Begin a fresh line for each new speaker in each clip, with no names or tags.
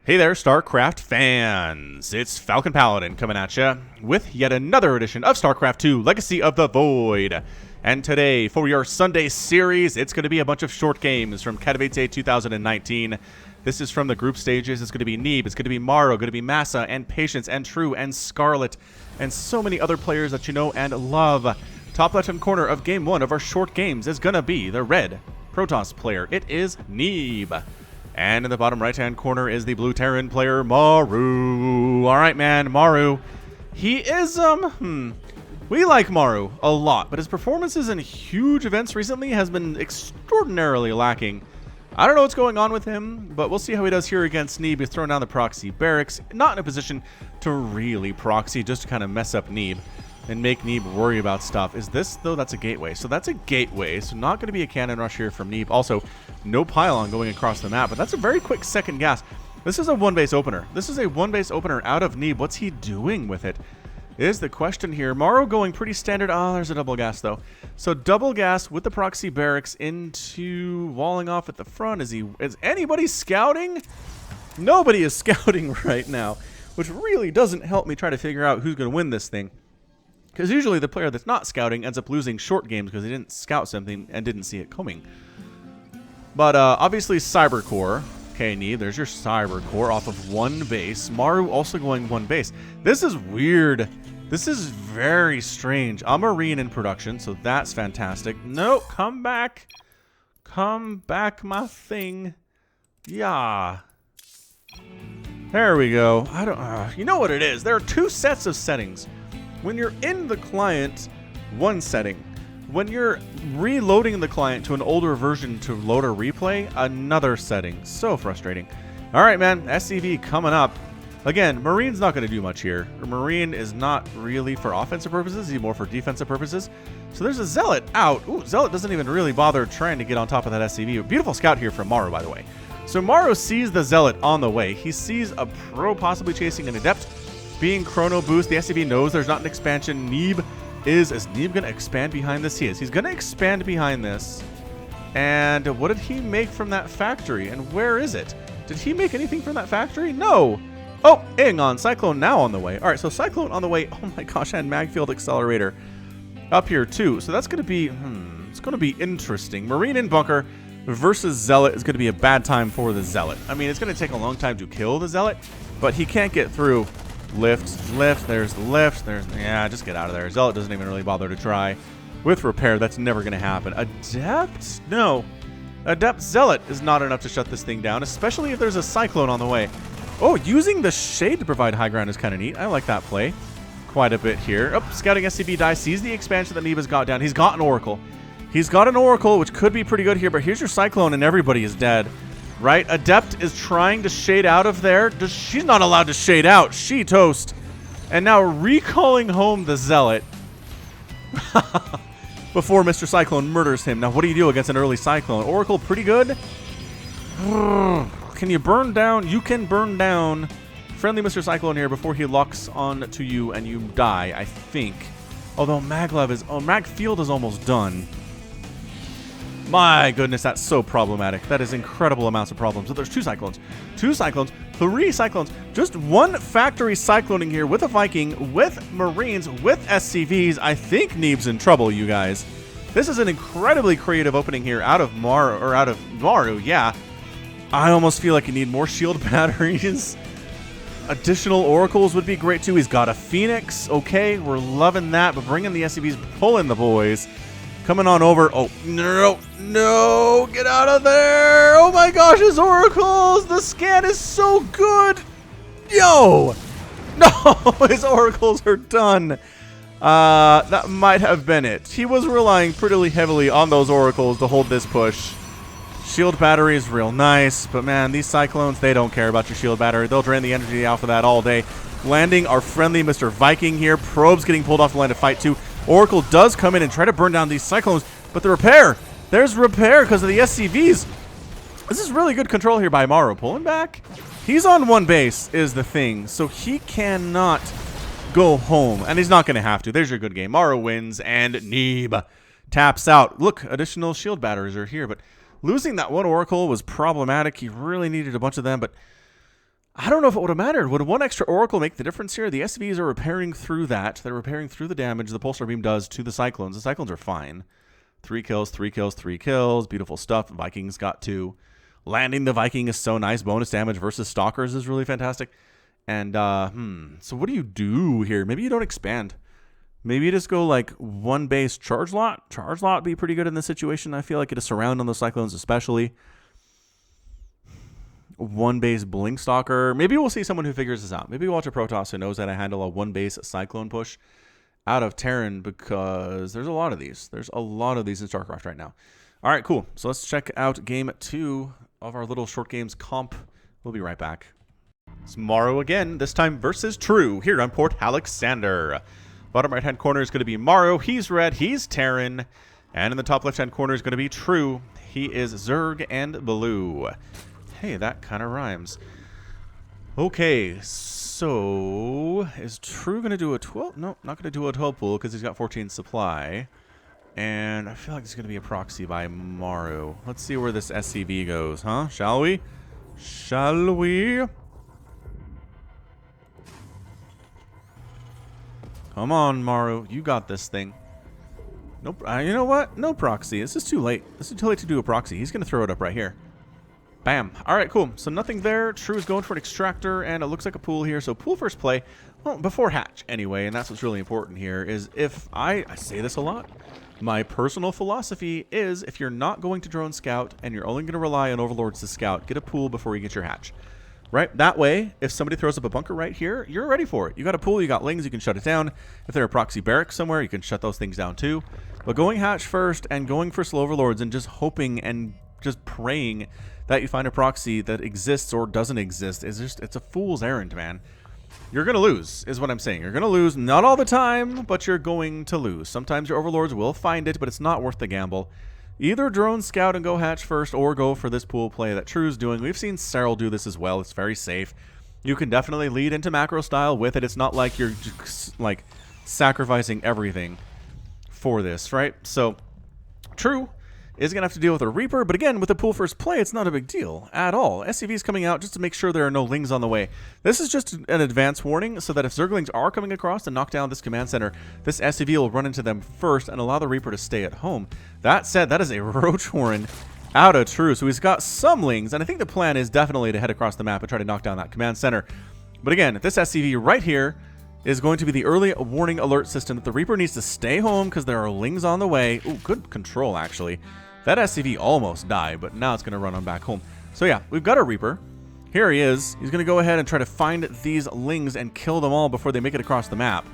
Hey there, StarCraft fans! It's Falcon Paladin coming at you with yet another edition of StarCraft 2 Legacy of the Void. And today, for your Sunday series, it's going to be a bunch of short games from Katowice 2019. This is from the group stages. It's going to be Neeb, it's going to be Maru, going to be Masa, and Patience, and True, and Scarlett, and so many other players that you know and love. Top left-hand corner of Game 1 of our short games is going to be the red Protoss player. It is Neeb. And in the bottom right-hand corner is the blue Terran player, Maru. All right, man, Maru. He is, we like Maru a lot, but his performances in huge events recently has been extraordinarily lacking. I don't know what's going on with him, but we'll see how he does here against Neeb. He's throwing down the proxy barracks, not in a position to really proxy, just to kind of mess up Neeb and make Neeb worry about stuff. Is this, though? That's a gateway. So that's a gateway, so not going to be a cannon rush here from Neeb. Also, no pylon going across the map, but that's a very quick second gas. This is a one-base opener. This is a one-base opener out of Neeb. What's he doing with it is the question here. Maru going pretty standard. Oh, there's a double gas, though. So double gas with the proxy barracks into walling off at the front. Is anybody scouting? Nobody is scouting right now, which really doesn't help me try to figure out who's going to win this thing. Because usually the player that's not scouting ends up losing short games because they didn't scout something and didn't see it coming. But obviously Cybercore. Okay, Neeb, there's your Cybercore off of one base. Maru also going one base. This is weird. This is very strange. I'm Marine in production, so that's fantastic. No, come back. Come back, my thing. Yeah. There we go. I don't. You know what it is? There are two sets of settings. When you're in the client, one setting. When you're reloading the client to an older version to load a replay, another setting. So frustrating. All right, man. SCV coming up. Again, Marine's not going to do much here. Marine is not really for offensive purposes. He's more for defensive purposes. So there's a Zealot out. Ooh, Zealot doesn't even really bother trying to get on top of that SCV. Beautiful scout here from Maru, by the way. So Maru sees the Zealot on the way. He sees a Pro possibly chasing an Adept. Being chrono boost, the SCV knows there's not an expansion. Neeb is Neeb going to expand behind this? He is. He's going to expand behind this. And what did he make from that factory? And where is it? Did he make anything from that factory? No. Oh, hang on. Cyclone now on the way. All right, so Cyclone on the way. Oh my gosh, and Magfield Accelerator up here too. So that's going to be, it's going to be interesting. Marine in bunker versus Zealot is going to be a bad time for the Zealot. I mean, it's going to take a long time to kill the Zealot, but he can't get through. Lift, there's the lift, yeah, just get out of there. Zealot doesn't even really bother to try. With repair, that's never going to happen. Adept? No. Adept Zealot is not enough to shut this thing down, especially if there's a Cyclone on the way. Oh, using the shade to provide high ground is kind of neat. I like that play quite a bit here. Oh, scouting SCB die, sees the expansion that Neeb has got down. He's got an Oracle. He's got an Oracle, which could be pretty good here, but here's your Cyclone and everybody is dead. Right? Adept is trying to shade out of there. She's not allowed to shade out. She toast. And now recalling home the Zealot before Mr. Cyclone murders him. Now, what do you do against an early Cyclone? Oracle, pretty good. Can you burn down? You can burn down friendly Mr. Cyclone here before he locks on to you and you die, I think. Although Magfield is almost done. My goodness, that's so problematic. That is incredible amounts of problems. So there's two Cyclones, three Cyclones. Just one factory Cycloning here with a Viking, with Marines, with SCVs. I think Neeb's in trouble, you guys. This is an incredibly creative opening here out of Maru, yeah. I almost feel like you need more shield batteries. Additional Oracles would be great too. He's got a Phoenix. Okay, we're loving that, but bringing the SCVs, pulling the boys. Coming on over. Oh, no, get out of there. Oh my gosh, his Oracles. The scan is so good. Yo, no, his Oracles are done. That might have been it. He was relying pretty heavily on those Oracles to hold this push. Shield battery is real nice, but man, these Cyclones, they don't care about your shield battery. They'll drain the energy out for that all day. Landing our friendly Mr. Viking here. Probes getting pulled off the line to fight too. Oracle does come in and try to burn down these Cyclones, but the repair. There's repair because of the SCVs. This is really good control here by Morrow. Pulling back. He's on one base is the thing, so he cannot go home, and he's not going to have to. There's your good game. Morrow wins, and Neeb taps out. Look, additional shield batteries are here, but losing that one Oracle was problematic. He really needed a bunch of them, but I don't know if it would have mattered. Would one extra Oracle make the difference here? The SCVs are repairing through that. They're repairing through the damage the Pulsar Beam does to the Cyclones. The Cyclones are fine. 3 kills, 3 kills, 3 kills. Beautiful stuff. Vikings got 2. Landing the Viking is so nice. Bonus damage versus Stalkers is really fantastic. And, so what do you do here? Maybe you don't expand. Maybe you just go, like, 1 base Charge Lot. Charge Lot would be pretty good in this situation. I feel like it is surround on the Cyclones especially. 1 base Blink Stalker. Maybe we'll see someone who figures this out. Maybe we'll watch a Protoss who knows how to handle a 1 base Cyclone push out of Terran, because there's a lot of these. There's a lot of these in StarCraft right now. All right, cool. So let's check out game 2 of our little short games comp. We'll be right back. It's Morrow again, this time versus True, here on Port Alexander. Bottom right-hand corner is going to be Morrow. He's red, he's Terran. And in the top left-hand corner is going to be True. He is Zerg and blue. Hey, that kind of rhymes. Okay, so is True going to do a 12? No, not going to do a 12 pool because he's got 14 supply. And I feel like it's going to be a proxy by Maru. Let's see where this SCV goes, huh? Shall we? Shall we? Come on, Maru. You got this thing. Nope. You know what? No proxy. This is too late. This is too late to do a proxy. He's going to throw it up right here. Bam. All right, cool. So nothing there. True is going for an extractor, and it looks like a pool here. So pool first play. Well, before hatch, anyway, and that's what's really important here, is if I say this a lot, my personal philosophy is if you're not going to drone scout and you're only going to rely on overlords to scout, get a pool before you get your hatch. Right? That way, if somebody throws up a bunker right here, you're ready for it. You got a pool, you got lings, you can shut it down. If there are proxy barracks somewhere, you can shut those things down too. But going hatch first and going for slow overlords and just hoping and just praying that you find a proxy that exists or doesn't exist is just, it's a fool's errand, man. You're going to lose, is what I'm saying. You're going to lose, not all the time, but you're going to lose. Sometimes your overlords will find it, but it's not worth the gamble. Either drone scout and go hatch first, or go for this pool play that True's doing. We've seen Cyril do this as well. It's very safe. You can definitely lead into macro style with it. It's not like you're just, like, sacrificing everything for this, right? So, True is going to have to deal with a Reaper, but again, with the pool first play, it's not a big deal at all. SCV is coming out just to make sure there are no lings on the way. This is just an advance warning, so that if Zerglings are coming across and knock down this command center, this SCV will run into them first and allow the Reaper to stay at home. That said, that is a Roach Warren out of True, so he's got some lings, and I think the plan is definitely to head across the map and try to knock down that command center. But again, this SCV right here is going to be the early warning alert system that the Reaper needs to stay home because there are lings on the way. Ooh, good control, actually. That SCV almost died, but now it's going to run on back home. So yeah, we've got a Reaper. Here he is. He's going to go ahead and try to find these lings and kill them all before they make it across the map.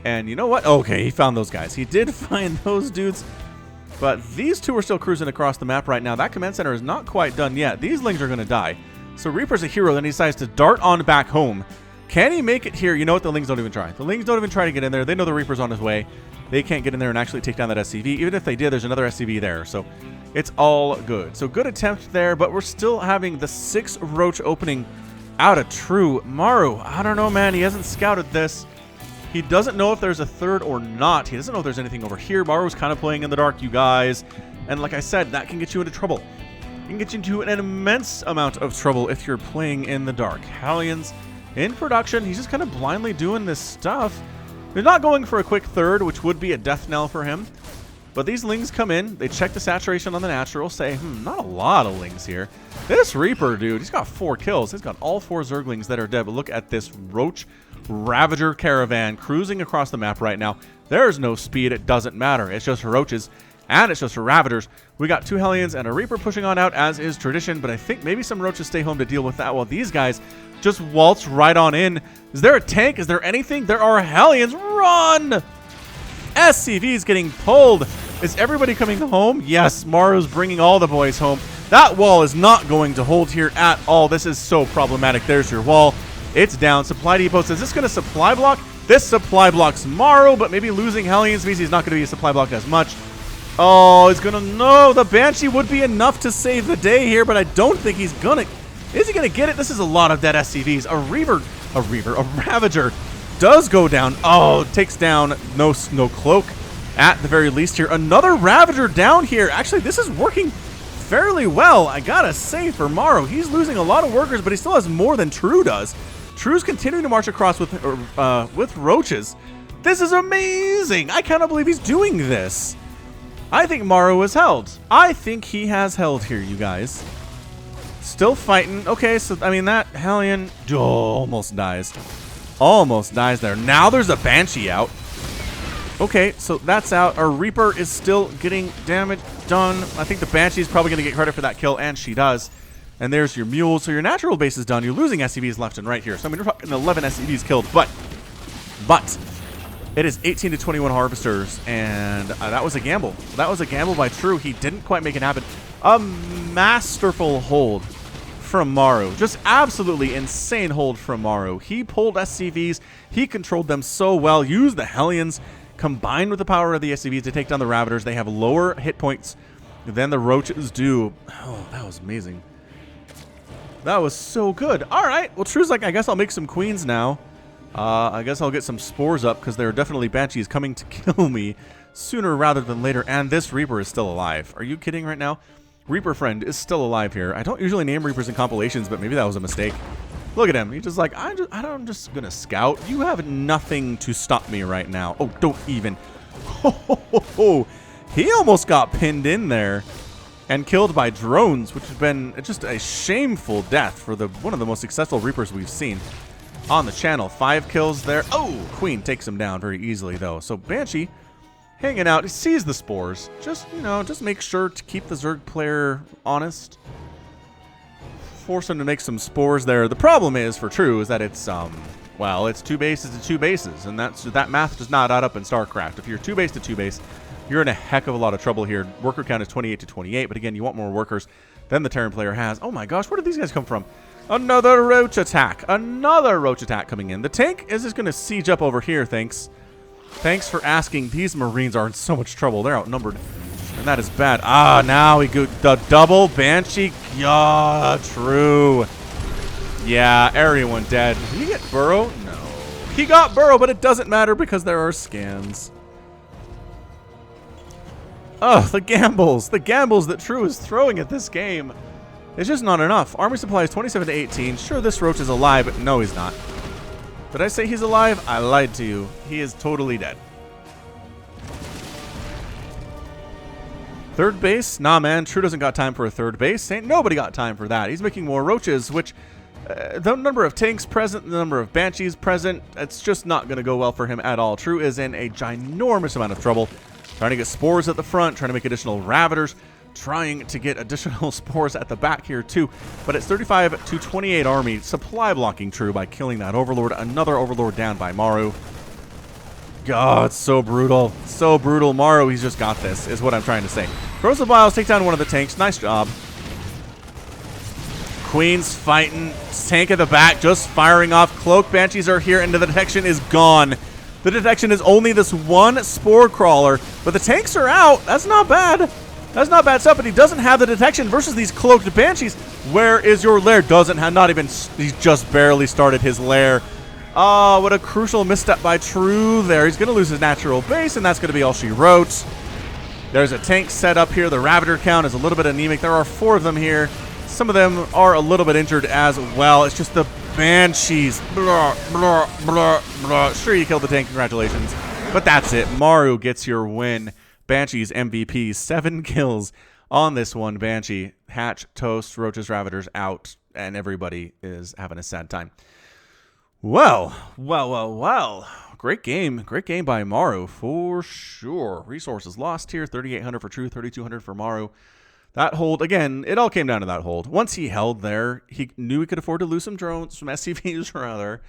And you know what? Okay, he found those guys. He did find those dudes. But these two are still cruising across the map right now. That command center is not quite done yet. These lings are going to die. So Reaper's a hero. Then he decides to dart on back home. Can he make it here? You know what? The lings don't even try. The lings don't even try to get in there. They know the Reaper's on his way. They can't get in there and actually take down that SCV. Even if they did, there's another SCV there. So it's all good. So good attempt there, but we're still having the 6 Roach opening out of True. Maru, I don't know, man. He hasn't scouted this. He doesn't know if there's a third or not. He doesn't know if there's anything over here. Maru's kind of playing in the dark, you guys. And like I said, that can get you into trouble. It can get you into an immense amount of trouble if you're playing in the dark. Hellions in production. He's just kind of blindly doing this stuff. They're not going for a quick third, which would be a death knell for him. But these lings come in, they check the saturation on the natural, say, not a lot of lings here. This Reaper, dude, he's got 4 kills. He's got all 4 Zerglings that are dead. But look at this Roach Ravager caravan cruising across the map right now. There's no speed. It doesn't matter. It's just Roaches, and it's just Ravagers. We got 2 Hellions and a Reaper pushing on out, as is tradition. But I think maybe some Roaches stay home to deal with that, while these guys just waltz right on in. Is there a tank? Is there anything? There are Hellions. Run! SCV's getting pulled. Is everybody coming home? Yes, Maru's bringing all the boys home. That wall is not going to hold here at all. This is so problematic. There's your wall. It's down. Supply depots. Is this going to supply block? This supply blocks Maru, but maybe losing Hellions means he's not going to be a supply block as much. Oh, he's going to... No, the Banshee would be enough to save the day here, but I don't think he's going to... Is he going to get it? This is a lot of dead SCVs. A Ravager does go down. Oh, takes down no Cloak at the very least here. Another Ravager down here. Actually, this is working fairly well, I gotta say, for Morrow. He's losing a lot of workers, but he still has more than True does. True's continuing to march across with roaches. This is amazing. I cannot believe he's doing this. I think Morrow is held. I think he has held here, you guys. Still fighting. Okay, so, I mean, that Hellion almost dies. Almost dies there. Now there's a Banshee out. Okay, so that's out. Our Reaper is still getting damage done. I think the Banshee is probably going to get credit for that kill, and she does. And there's your Mule. So your natural base is done. You're losing SCVs left and right here. So I mean, you're fucking 11 SCVs killed, but it is 18 to 21 harvesters, and that was a gamble. That was a gamble by True. He didn't quite make it happen. A masterful hold from Maru. Just absolutely insane hold from Maru. He pulled SCVs. He controlled them so well. Used the Hellions combined with the power of the SCVs to take down the Ravagers. They have lower hit points than the Roaches do. Oh, that was amazing. That was so good. All right. Well, True's like, I guess I'll make some queens now. I guess I'll get some spores up because there are definitely Banshees coming to kill me sooner rather than later. And this Reaper is still alive. Are you kidding right now? Reaper friend is still alive here. I don't usually name Reapers in compilations, but maybe that was a mistake. Look at him. He's just like, I'm just going to scout. You have nothing to stop me right now. Oh, don't even. He almost got pinned in there and killed by drones, which has been just a shameful death for one of the most successful Reapers we've seen on the channel. 5 kills there. Oh, Queen takes him down very easily, though. So Banshee hanging out. He sees the spores. Just, you know, just make sure to keep the Zerg player honest. Force him to make some spores there. The problem is, for True, is that it's, well, it's 2 bases to 2 bases, and that math does not add up in StarCraft. If you're 2 base to 2 base, you're in a heck of a lot of trouble here. Worker count is 28 to 28, but again, you want more workers than the Terran player has. Oh my gosh, where did these guys come from? Another roach attack. Another roach attack coming in. The tank is just going to siege up over here, thanks. Thanks for asking. These Marines are in so much trouble. They're outnumbered, and that is bad. Ah, now we go the double Banshee. Yeah, True. Yeah, everyone dead. Did he get Burrow? No. He got Burrow, but it doesn't matter because there are scans. Oh, the gambles that True is throwing at this game. It's just not enough. Army supply is 27 to 18. Sure, this Roach is alive, but no, he's not. Did I say he's alive? I lied to you. He is totally dead. Third base? Nah, man. True doesn't got time for a third base. Ain't nobody got time for that. He's making more Roaches, which the number of tanks present, the number of Banshees present, it's just not going to go well for him at all. True is in a ginormous amount of trouble. Trying to get spores at the front, trying to make additional Ravagers, trying to get additional spores at the back here too. But it's 35 to 28 army supply blocking True by killing that Overlord. Another Overlord down by Maru. God, it's so brutal. So brutal. Maru, he's just got this, is what I'm trying to say. Corrosive Vials take down one of the tanks. Nice job. Queen's fighting. Tank at the back, just firing off. Cloak Banshees are here, and the detection is gone. The detection is only this one Spore Crawler, but the tanks are out. That's not bad. That's not bad stuff, but he doesn't have the detection versus these cloaked Banshees. Where is your lair? Doesn't have, not even, he's just barely started his lair. Oh, what a crucial misstep by True there. He's going to lose his natural base, and that's going to be all she wrote. There's a tank set up here. The Ravager count is a little bit anemic. There are 4 of them here. Some of them are a little bit injured as well. It's just the Banshees. Blah, blah, blah, blah. Sure, you killed the tank. Congratulations. But that's it. Maru gets your win. Banshees MVP. 7 kills on this one. Banshee. Hatch, Toast, Roaches, Ravagers out. And everybody is having a sad time. Well. Great game. Great game by Maru for sure. Resources lost here. 3,800 for True. 3,200 for Maru. That hold, again, it all came down to that hold. Once he held there, he knew he could afford to lose some drones, some SCVs rather.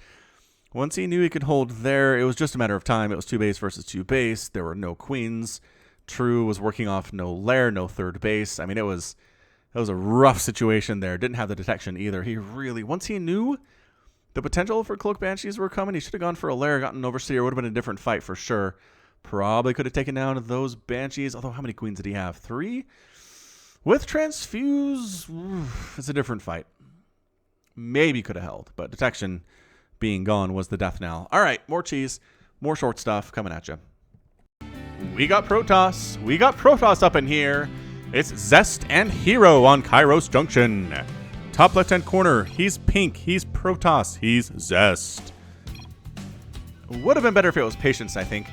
Once he knew he could hold there, it was just a matter of time. It was 2 base versus 2 base. There were no queens. True was working off no lair, no third base. I mean, it was a rough situation there. Didn't have the detection either. He really, once he knew the potential for Cloak Banshees were coming, he should have gone for a lair, gotten an Overseer. Would have been a different fight for sure. Probably could have taken down those Banshees. Although, how many queens did he have? 3? With Transfuse, it's a different fight. Maybe could have held, but detection being gone was the death knell. All right, more cheese, more short stuff coming at you. We got Protoss. We got Protoss up in here. It's Zest and Hero on Kairos Junction. Top left-hand corner, he's pink, he's Protoss, he's Zest. Would have been better if it was Patience, I think.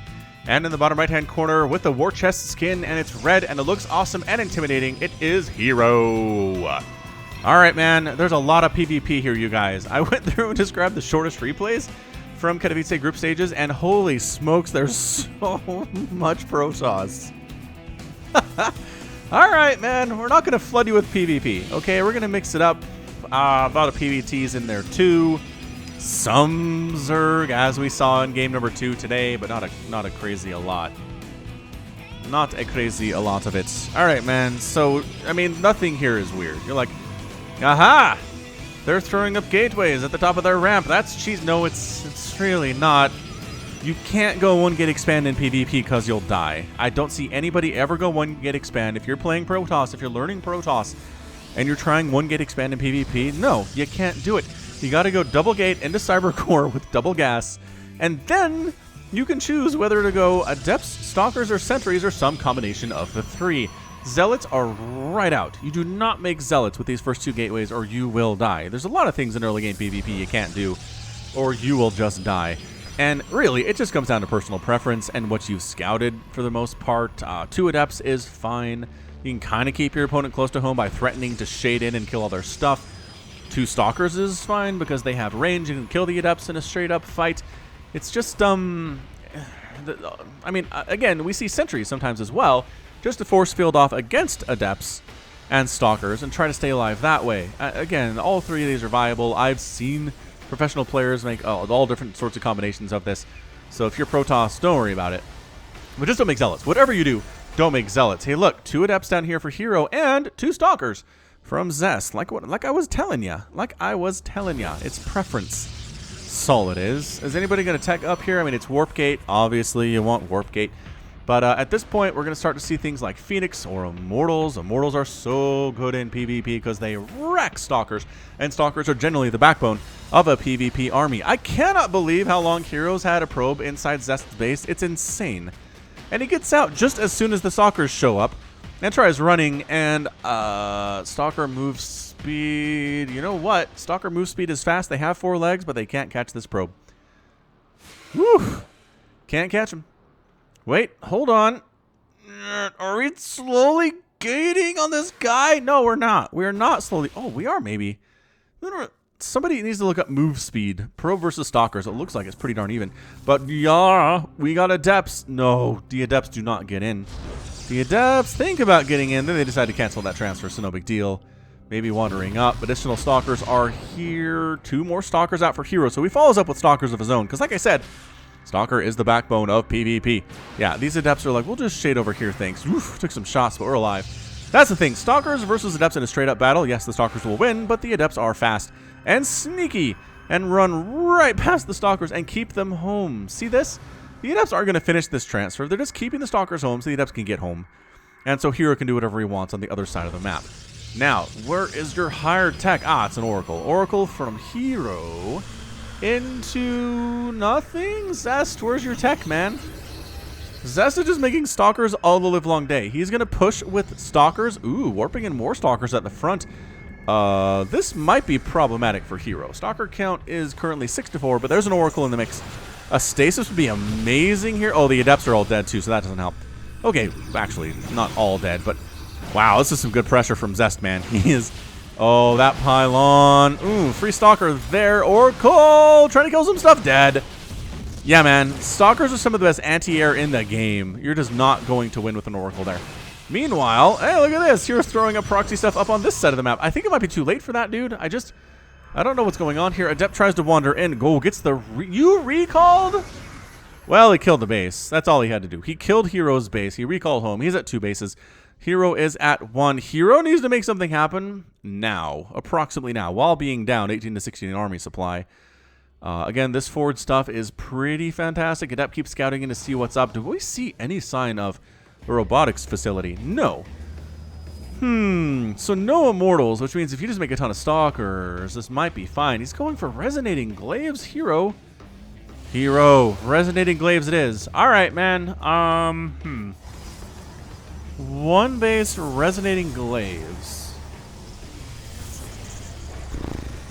And in the bottom right-hand corner, with the War Chest skin, and it's red, and it looks awesome and intimidating, it is Hero. Alright, man, there's a lot of PvP here, you guys. I went through and just grabbed the shortest replays from Katowice group stages, and holy smokes, there's so much Protoss. Alright, man, we're not going to flood you with PvP, okay? We're going to mix it up. About a PvT's in there, too. Some Zerg, as we saw in game number 2 today, but not a crazy a lot. Not a crazy a lot of it. Alright, man, so, I mean, nothing here is weird. You're like, aha! They're throwing up gateways at the top of their ramp. That's cheese. No, it's really not. You can't go 1 gate expand in PvP because you'll die. I don't see anybody ever go 1 gate expand. If you're playing Protoss, if you're learning Protoss, and you're trying 1 gate expand in PvP, no, you can't do it. You gotta go double gate into Cybercore with double gas, and then you can choose whether to go Adepts, Stalkers, or Sentries, or some combination of the 3. Zealots are right out. You do not make Zealots with these first 2 gateways or you will die. There's a lot of things in early game PvP you can't do, or you will just die. And really, it just comes down to personal preference and what you've scouted for the most part. 2 Adepts is fine. You can kind of keep your opponent close to home by threatening to shade in and kill all their stuff. 2 Stalkers is fine because they have range and can kill the Adepts in a straight up fight. It's just, I mean, again, we see Sentries sometimes as well, just to force field off against Adepts and Stalkers and try to stay alive that way. Again, all 3 of these are viable. I've seen professional players make all different sorts of combinations of this. So if you're Protoss, don't worry about it. But just don't make Zealots. Whatever you do, don't make Zealots. Hey, look, 2 Adepts down here for Hero and 2 Stalkers from Zest. Like I was telling ya. It's preference. That's all it is. Is anybody going to tech up here? I mean, it's Warp Gate. Obviously, you want Warp Gate. But at this point, we're going to start to see things like Phoenix or Immortals. Immortals are so good in PvP because they wreck Stalkers. And Stalkers are generally the backbone of a PvP army. I cannot believe how long Heroes had a probe inside Zest's base. It's insane. And he gets out just as soon as the Stalkers show up and tries running. And Stalker move speed. You know what? Stalker move speed is fast. They have 4 legs, but they can't catch this probe. Whew. Can't catch him. Wait, hold on. Are we slowly gating on this guy? No, we're not. We're not slowly. Oh, we are maybe. Somebody needs to look up move speed. Probe versus Stalkers. It looks like it's pretty darn even. But yeah, we got Adepts. No, the Adepts do not get in. The Adepts think about getting in. Then they decide to cancel that transfer, so no big deal. Maybe wandering up. Additional Stalkers are here. 2 more Stalkers out for Hero. So he follows up with Stalkers of his own. Because like I said, Stalker is the backbone of PvP. Yeah, these Adepts are like, we'll just shade over here, thanks. Oof, took some shots, but we're alive. That's the thing. Stalkers versus Adepts in a straight-up battle. Yes, the Stalkers will win, but the Adepts are fast and sneaky and run right past the Stalkers and keep them home. See this? The Adepts aren't going to finish this transfer. They're just keeping the Stalkers home so the Adepts can get home. And so Hero can do whatever he wants on the other side of the map. Now, where is your higher tech? Ah, it's an Oracle. Oracle from Hero into nothing? Zest, where's your tech, man? Zest is just making Stalkers all the livelong day. He's going to push with Stalkers. Ooh, warping in more Stalkers at the front. This might be problematic for Hero. Stalker count is currently 6 to 4, but there's an Oracle in the mix. A Stasis would be amazing here. Oh, the Adepts are all dead too, so that doesn't help. Okay, actually, not all dead, but wow, this is some good pressure from Zest, man. He is... Oh, that pylon. Ooh, free Stalker there. Oracle trying to kill some stuff. Dead. Yeah, man. Stalkers are some of the best anti-air in the game. You're just not going to win with an Oracle there. Meanwhile, hey, look at this. Here's throwing up proxy stuff up on this side of the map. I think it might be too late for that, dude. I don't know what's going on here. Adept tries to wander in. Go gets the... You recalled? Well, he killed the base. That's all he had to do. He killed Hero's base. He recalled home. He's at 2 bases. Hero is at 1. Hero needs to make something happen now, approximately now, while being down 18 to 16 in army supply. Again, this forward stuff is pretty fantastic. Adept keeps scouting in to see what's up. Do we see any sign of a robotics facility? No. So no Immortals, which means if you just make a ton of Stalkers, this might be fine. He's going for Resonating Glaives. Hero, Resonating Glaives it is. All right, man. One base resonating glaives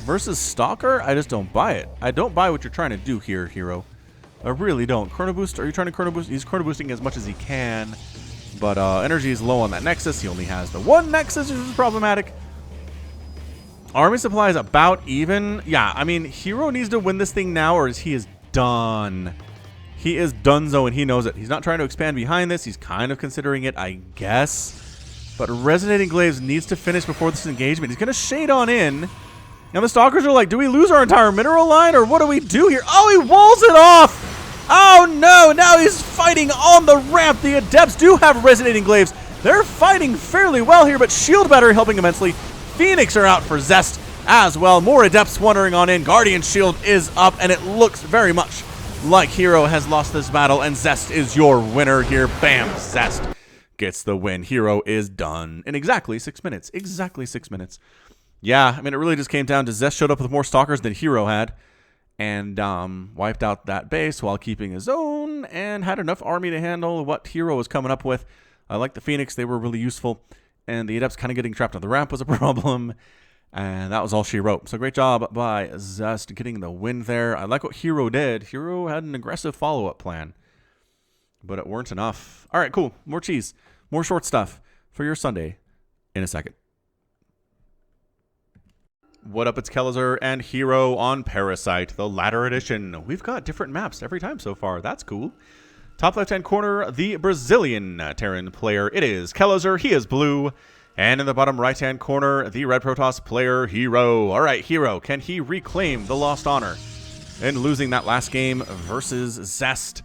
versus Stalker. I just don't buy it. I don't buy what you're trying to do here, hero. I really don't. Chrono Boost, are you trying to Chrono Boost? He's Chrono Boosting as much as he can. But energy is low on that Nexus. He only has the one Nexus, which is problematic. Army supply is about even. Yeah, I mean, hero needs to win this thing now or he is done. He is donezo and he knows it. He's not trying to expand behind this. He's kind of considering it, I guess. But Resonating Glaives needs to finish before this engagement. He's going to shade on in. And the Stalkers are like, do we lose our entire mineral line or what do we do here? Oh, he walls it off. Oh, no. Now he's fighting on the ramp. The Adepts do have Resonating Glaives. They're fighting fairly well here, but Shield Battery helping immensely. Phoenix are out for Zest as well. More Adepts wandering on in. Guardian Shield is up, and it looks very much like Hero has lost this battle, and Zest is your winner here. Bam! Zest gets the win. Hero is done in exactly 6 minutes. Exactly 6 minutes. Yeah, I mean, it really just came down to Zest showed up with more Stalkers than Hero had, and wiped out that base while keeping his own, and had enough army to handle what Hero was coming up with. I like the Phoenix. They were really useful, and the Adepts kind of getting trapped on the ramp was a problem. And that was all she wrote. So great job by Zest getting the win there. I like what Hero did. Hero had an aggressive follow-up plan, but it weren't enough. All right, cool. More cheese. More short stuff for your Sunday in a second. What up, it's Calle and Hero on Parasite, the latter edition. We've got different maps every time so far. That's cool. Top left-hand corner, the Brazilian Terran player. It is Calle. He is blue. And in the bottom right-hand corner, the Red Protoss player, Hero. All right, Hero, can he reclaim the lost honor in losing that last game versus Zest?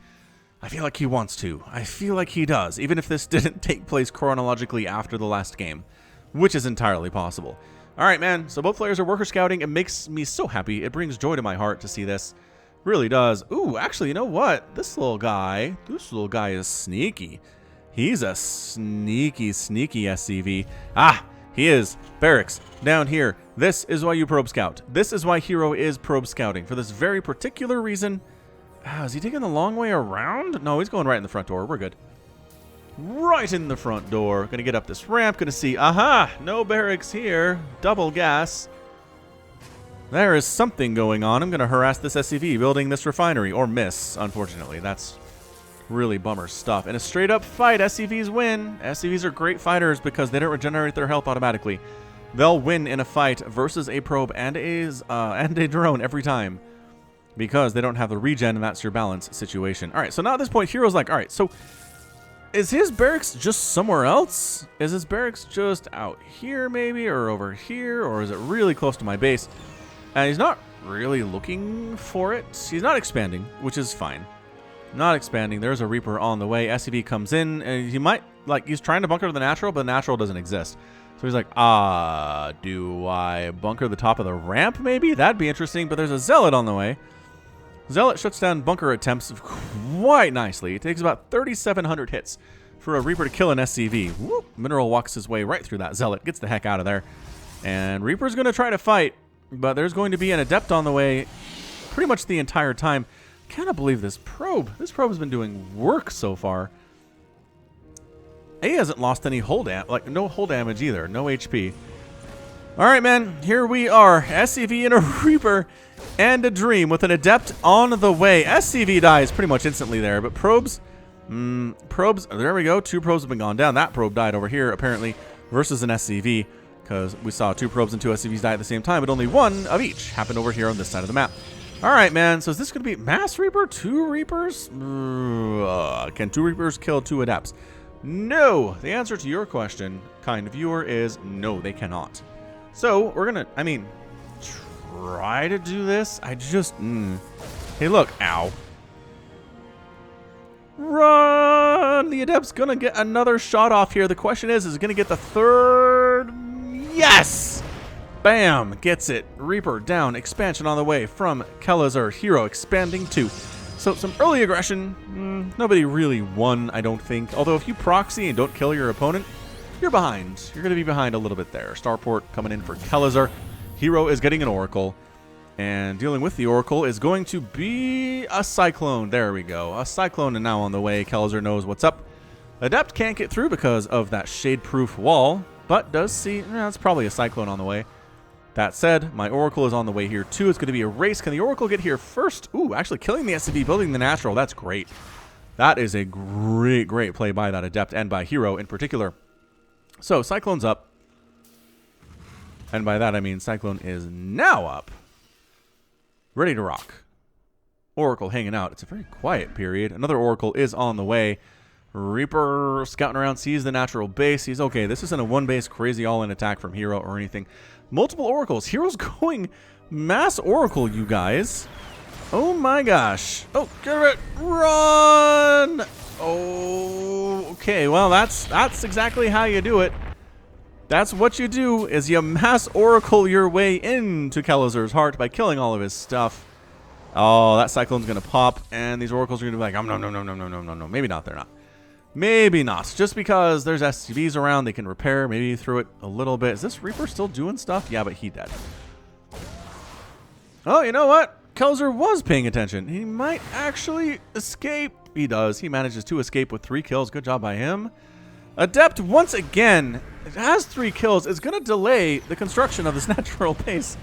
I feel like he wants to. I feel like he does, even if this didn't take place chronologically after the last game, which is entirely possible. All right, man, so both players are worker scouting. It makes me so happy. It brings joy to my heart to see this. Really does. Ooh, actually, you know what? This little guy is sneaky. He's a sneaky, sneaky SCV. Ah, he is. Barracks, down here. This is why you probe scout. This is why Hero is probe scouting. For this very particular reason. Ah, is he taking the long way around? No, he's going right in the front door. We're good. Right in the front door. Gonna get up this ramp. Gonna see, aha, no barracks here. Double gas. There is something going on. I'm gonna harass this SCV building this refinery. Or miss, unfortunately. That's really bummer stuff. In a straight up fight, SCVs win. SCVs are great fighters because they don't regenerate their health automatically. They'll win in a fight versus a probe and a drone every time because they don't have the regen, and that's your balance situation. All right, so now at this point, Hero's like, all right, so is his barracks just somewhere else? Is his barracks just out here maybe, or over here, or is it really close to my base? And he's not really looking for it. He's not expanding, which is fine. Not expanding. There's a Reaper on the way. SCV comes in. And he might, like, he's trying to bunker the natural, but the natural doesn't exist. So he's like, do I bunker the top of the ramp maybe? That'd be interesting, but there's a Zealot on the way. Zealot shuts down bunker attempts quite nicely. It takes about 3,700 hits for a Reaper to kill an SCV. Whoop. Mineral walks his way right through that Zealot. Gets the heck out of there. And Reaper's going to try to fight, but there's going to be an Adept on the way pretty much the entire time. Cannot believe this probe. This probe has been doing work so far. He hasn't lost any hull damage, like no hull damage either, no HP. All right, man, here we are. SCV and a Reaper and a Dream with an Adept on the way. SCV dies pretty much instantly there, but probes, there we go. 2 probes have been gone down. That probe died over here apparently versus an SCV because we saw 2 probes and 2 SCVs die at the same time, but only 1 of each happened over here on this side of the map. All right, man. So is this going to be Mass Reaper? 2 Reapers? Can 2 Reapers kill 2 Adepts? No. The answer to your question, kind viewer, is no, they cannot. So we're going to, I mean, try to do this. I just, Hey, look. Ow. Run. The Adept's going to get another shot off here. The question is it going to get the 3rd? Yes. Bam! Gets it. Reaper down. Expansion on the way from Calle. Hero expanding too. So some early aggression. Nobody really won, I don't think. Although if you proxy and don't kill your opponent, you're behind. You're going to be behind a little bit there. Starport coming in for Calle. Hero is getting an Oracle. And dealing with the Oracle is going to be a Cyclone. There we go. A Cyclone and now on the way. Calle knows what's up. Adept can't get through because of that shade-proof wall, but does see, it's probably a Cyclone on the way. That said, my Oracle is on the way here too. It's going to be a race. Can the Oracle get here first? Ooh, actually killing the SCV, building the Natural. That's great. That is a great, great play by that Adept and by Hero in particular. So, Cyclone's up. And by that I mean Cyclone is now up. Ready to rock. Oracle hanging out. It's a very quiet period. Another Oracle is on the way. Reaper scouting around, sees the natural base. He's okay. This isn't a one base crazy all-in attack from Hero or anything. Multiple Oracles. Hero's going mass Oracle, you guys. Oh my gosh. Oh, get it. Run. Oh, okay. Well, that's exactly how you do it. That's what you do, is you mass Oracle your way into Calazur's heart by killing all of his stuff. Oh, that Cyclone's going to pop, and these Oracles are going to be like, no. Maybe not, they're not. Maybe not. Just because there's SCVs around, they can repair, maybe through it a little bit. Is this Reaper still doing stuff? Yeah, but he dead. Oh, you know what? Calazur was paying attention. He might actually escape. He does. He manages to escape with 3 kills. Good job by him. Adept, once again, has 3 kills. Is going to delay the construction of this natural base.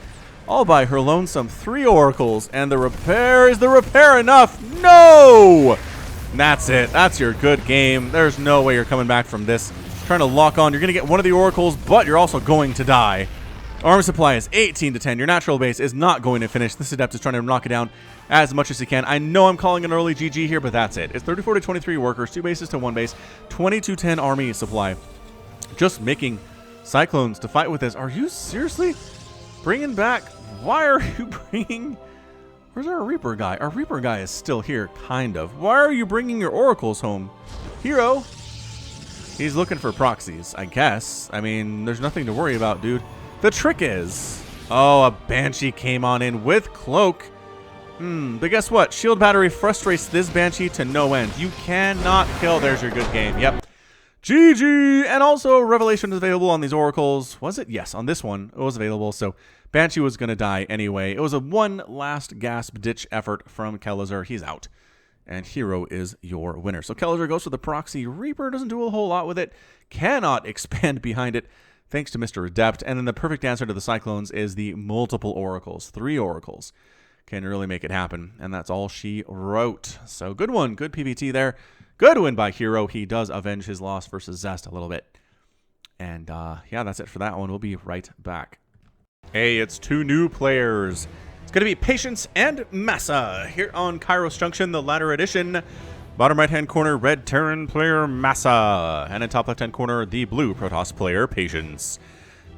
All by her lonesome. 3 Oracles. And the repair, is the repair enough? No! And that's it. That's your good game. There's no way you're coming back from this. Trying to lock on. You're going to get one of the Oracles, but you're also going to die. Armor supply is 18 to 10. Your natural base is not going to finish. This Adept is trying to knock it down as much as he can. I know I'm calling an early GG here, but that's it. It's 34 to 23 workers, 2 bases to 1 base, 20 to 10 army supply. Just making Cyclones to fight with this. Are you seriously bringing back? Why are you bringing... Where's our Reaper guy? Our Reaper guy is still here, kind of. Why are you bringing your Oracles home? Hero. He's looking for proxies, I guess. I mean, there's nothing to worry about, dude. The trick is... Oh, a Banshee came on in with Cloak. But guess what? Shield Battery frustrates this Banshee to no end. You cannot kill. There's your good game. Yep. GG! And also, Revelation is available on these Oracles. Was it? Yes, on this one, it was available. So, Banshee was going to die anyway. It was a one last gasp ditch effort from Calazur. He's out. And Hero is your winner. So, Calazur goes for the proxy. Reaper doesn't do a whole lot with it. Cannot expand behind it, thanks to Mr. Adept. And then the perfect answer to the Cyclones is the multiple Oracles. 3 Oracles can really make it happen. And that's all she wrote. So, good one. Good PvT there. Good win by Hero. He does avenge his loss versus Zest a little bit. And yeah, that's it for that one. We'll be right back. Hey, it's 2 new players. It's going to be Patience and Masa here on Kairos Junction, the latter edition. Bottom right-hand corner, red Terran player Masa. And in top left-hand corner, the blue Protoss player Patience.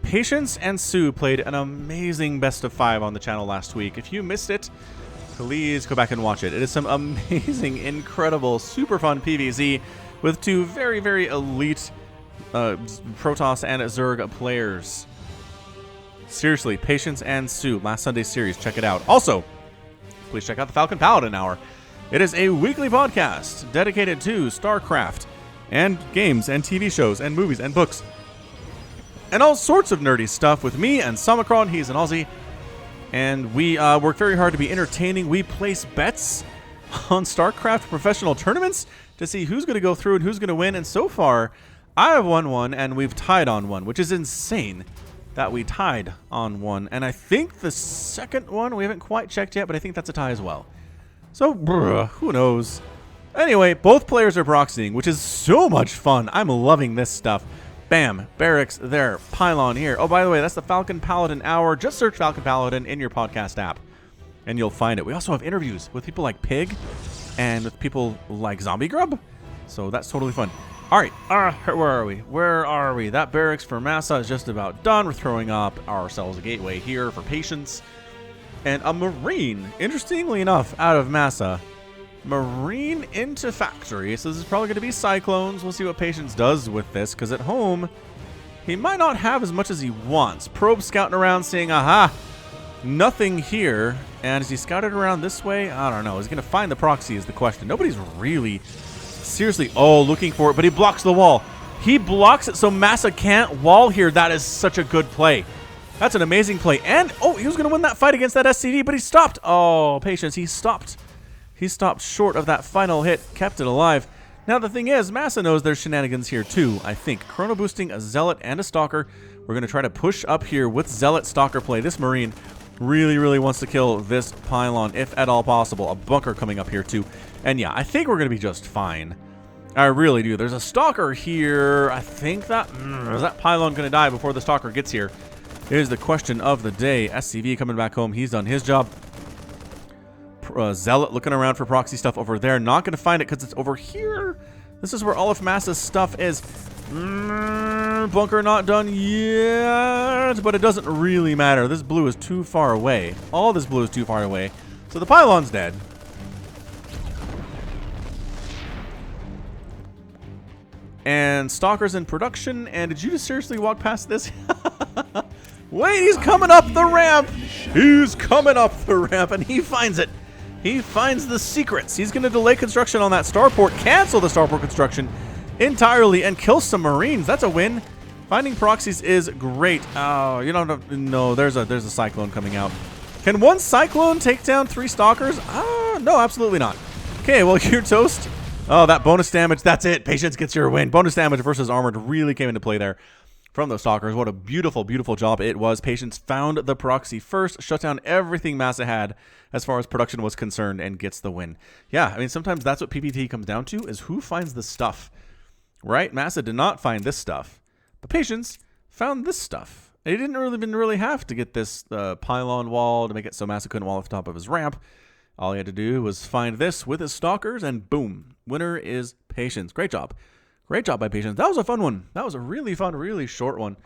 Patience and Sue played an amazing best of 5 on the channel last week. If you missed it, please go back and watch it. It is some amazing, incredible, super fun PvZ with 2 very, very elite Protoss and Zerg players. Seriously, Patience and Sue, last Sunday's series. Check it out. Also, please check out the Falcon Paladin Hour. It is a weekly podcast dedicated to StarCraft and games and TV shows and movies and books and all sorts of nerdy stuff with me and Samacron. He's an Aussie. And we work very hard to be entertaining. We place bets on StarCraft professional tournaments to see who's going to go through and who's going to win. And so far, I have won 1 and we've tied on 1, which is insane that we tied on 1. And I think the second one, we haven't quite checked yet, but I think that's a tie as well. So, who knows? Anyway, both players are proxying, which is so much fun. I'm loving this stuff. Bam, Barracks there, Pylon here. Oh, by the way, that's the Falcon Paladin Hour. Just search Falcon Paladin in your podcast app, and you'll find it. We also have interviews with people like Pig and with people like Zombie Grub, so that's totally fun. All right, where are we? Where are we? That Barracks for Masa is just about done. We're throwing up ourselves a gateway here for Patience. And a Marine, interestingly enough, out of Masa. Marine into Factory. So this is probably going to be Cyclones. We'll see what Patience does with this, because at home, he might not have as much as he wants. Probe scouting around, seeing, aha, nothing here. And is he scouted around this way? I don't know. Is he going to find the proxy is the question. Nobody's really seriously, looking for it, but he blocks the wall. He blocks it so Masa can't wall here. That is such a good play. That's an amazing play. And, he was going to win that fight against that SCV, but he stopped. Oh, Patience, he stopped. He stopped short of that final hit, kept it alive. Now, the thing is, Masa knows there's shenanigans here, too, I think. Chrono boosting a Zealot and a Stalker. We're going to try to push up here with Zealot Stalker play. This Marine really, really wants to kill this pylon, if at all possible. A bunker coming up here, too. And yeah, I think we're going to be just fine. I really do. There's a Stalker here. I think that... is that pylon going to die before the Stalker gets here? Here's the question of the day. SCV coming back home. He's done his job. Zealot looking around for proxy stuff over there. Not going to find it because it's over here. This is where all of Masa's stuff is. Bunker not done yet, but it doesn't really matter. This blue is too far away. All this blue is too far away. So the pylon's dead. And Stalker's in production. And did you just seriously walk past this? Wait, he's coming up the ramp. He's coming up the ramp, and he finds it. He finds the secrets. He's going to delay construction on that starport, cancel the starport construction entirely, and kill some Marines. That's a win. Finding proxies is great. Oh, you don't have, no, there's a Cyclone coming out. Can one Cyclone take down 3 Stalkers? No, absolutely not. Okay, well, you're toast. Oh, that bonus damage, that's it. Patience gets your win. Bonus damage versus armored really came into play there from those Stalkers. What a beautiful, beautiful job it was. Patience found the proxy first, shut down everything Masa had as far as production was concerned, and gets the win. Yeah, I mean, sometimes that's what PvP comes down to, is who finds the stuff, right? Masa did not find this stuff, but Patience found this stuff. He didn't really have to get this pylon wall to make it so Masa couldn't wall off the top of his ramp. All he had to do was find this with his Stalkers, and boom, winner is Patience. Great job. Great job by Patience. That was a fun one. That was a really fun, really short one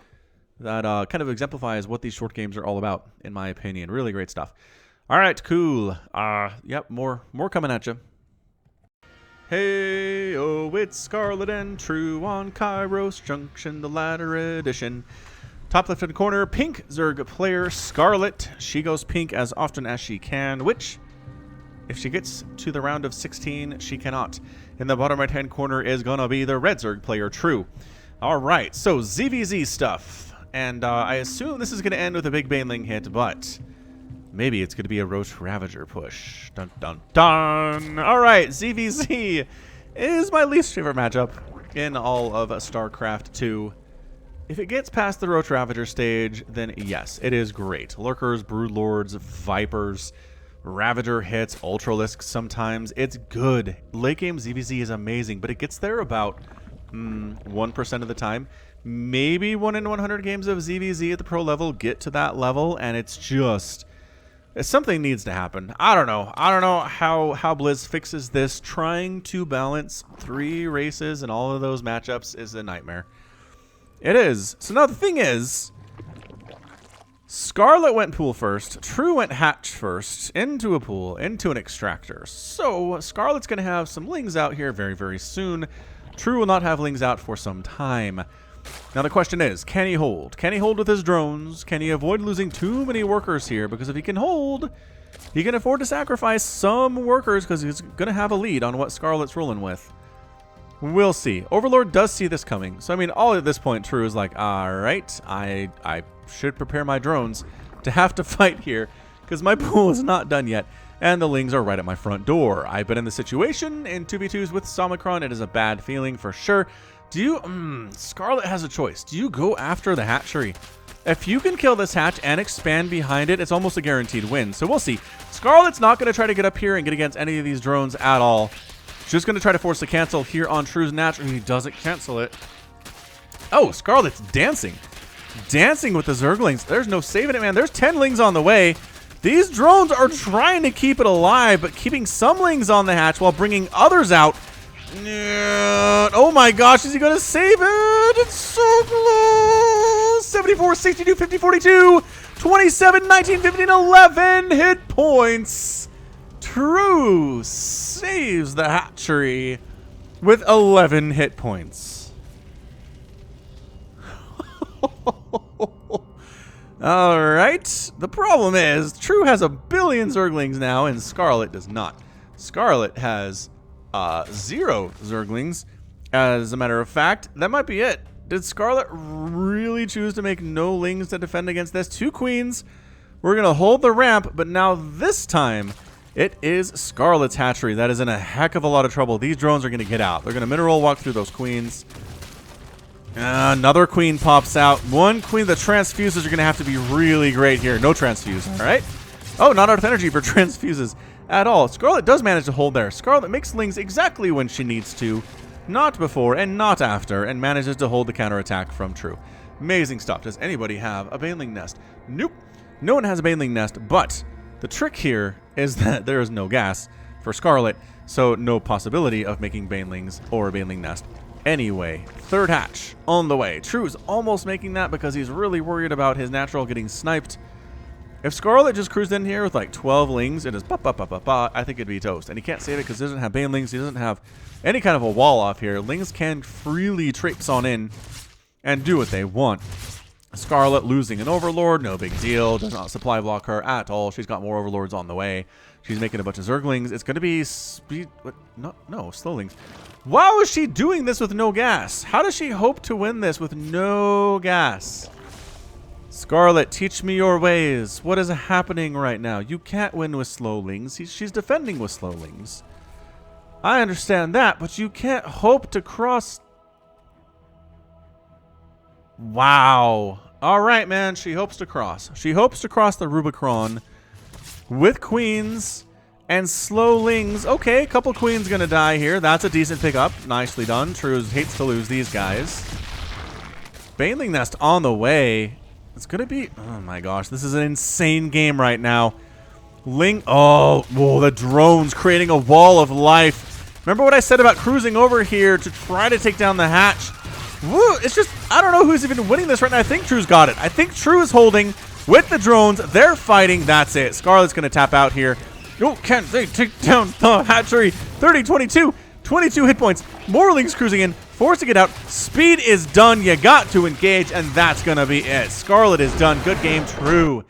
that kind of exemplifies what these short games are all about, in my opinion. Really great stuff. All right, cool. Yep, more coming at you. Hey, oh, it's Scarlett and True on Kairos Junction, the latter edition. Top left-hand corner, pink Zerg player Scarlett. She goes pink as often as she can, which, if she gets to the round of 16, she cannot. In the bottom right-hand corner is going to be the red Zerg player True. All right, so ZVZ stuff. And I assume this is going to end with a big Baneling hit, but maybe it's going to be a Roach Ravager push. Dun, dun, dun. All right, ZVZ is my least favorite matchup in all of StarCraft2. If it gets past the Roach Ravager stage, then yes, it is great. Lurkers, Broodlords, Vipers, Ravager hits, Ultralisks sometimes. It's good. Late game ZVZ is amazing, but it gets there about 1% of the time. Maybe 1 in 100 games of ZVZ at the pro level get to that level, and it's just... something needs to happen. I don't know. I don't know how Blizz fixes this. Trying to balance 3 races and all of those matchups is a nightmare. It is. So now the thing is, Scarlett went pool first. True went hatch first. Into a pool. Into an extractor. So Scarlett's going to have some lings out here very, very soon. True will not have lings out for some time. Now the question is, can he hold? Can he hold with his drones? Can he avoid losing too many workers here? Because if he can hold, he can afford to sacrifice some workers because he's going to have a lead on what Scarlett's rolling with. We'll see. Overlord does see this coming. So, I mean, all at this point, True is like, all right, I should prepare my drones to have to fight here because my pool is not done yet. And the lings are right at my front door. I've been in the situation in 2v2s with Somicron. It is a bad feeling for sure. Do you... Scarlett has a choice. Do you go after the hatchery? If you can kill this hatch and expand behind it, it's almost a guaranteed win. So we'll see. Scarlett's not going to try to get up here and get against any of these drones at all. Just going to try to force the cancel here on True's natural. He doesn't cancel it. Oh, Scarlett's dancing. Dancing with the Zerglings. There's no saving it, man. There's 10 lings on the way. These drones are trying to keep it alive, but keeping some lings on the hatch while bringing others out. Oh my gosh, is he going to save it? It's so close. 74, 62, 50, 42, 27, 19, 15, 11 hit points. True saves the hatchery with 11 hit points. All right. The problem is True has a billion Zerglings now, and Scarlett does not. Scarlett has 0 Zerglings. As a matter of fact, that might be it. Did Scarlett really choose to make no lings to defend against this? 2 queens. We're going to hold the ramp, but now this time It is Scarlett's hatchery. That is in a heck of a lot of trouble. These drones are going to get out. They're going to mineral walk through those queens. Another queen pops out. One queen. The transfuses are going to have to be really great here. No transfuse. All right. Oh, not enough energy for transfuses at all. Scarlett does manage to hold there. Scarlett makes lings exactly when she needs to. Not before and not after. And manages to hold the counterattack from True. Amazing stuff. Does anybody have a baneling nest? Nope. No one has a baneling nest, but the trick here is that there is no gas for Scarlett, so no possibility of making banelings or a baneling nest. Anyway, third hatch on the way. True is almost making that because he's really worried about his natural getting sniped. If Scarlett just cruised in here with like 12 lings and just I think it'd be toast. And he can't save it because he doesn't have banelings. He doesn't have any kind of a wall off here. Lings can freely traipse on in and do what they want. Scarlett losing an overlord, no big deal. Does not supply block her at all. She's got more overlords on the way. She's making a bunch of zerglings. It's going to be speed. What? No, slowlings. Why is she doing this with no gas? How does she hope to win this with no gas? Scarlett, teach me your ways. What is happening right now? You can't win with slowlings. She's defending with slowlings. I understand that, but you can't hope to cross. Wow. All right, man. She hopes to cross. She hopes to cross the Rubicon with queens and slowlings. Okay, a couple queens going to die here. That's a decent pickup. Nicely done. True hates to lose these guys. Baneling Nest on the way. It's going to be... Oh, my gosh. This is an insane game right now. Oh, whoa, the drones creating a wall of life. Remember what I said about cruising over here to try to take down the hatch? Woo, it's just, I don't know who's even winning this right now. I think True's got it. I think True is holding with the drones. They're fighting. That's it. Scarlett's going to tap out here. Oh, can't they take down the hatchery? 30, 22, 22 hit points. Morling's cruising in, forced to get out. Speed is done. You got to engage, and that's going to be it. Scarlett is done. Good game. True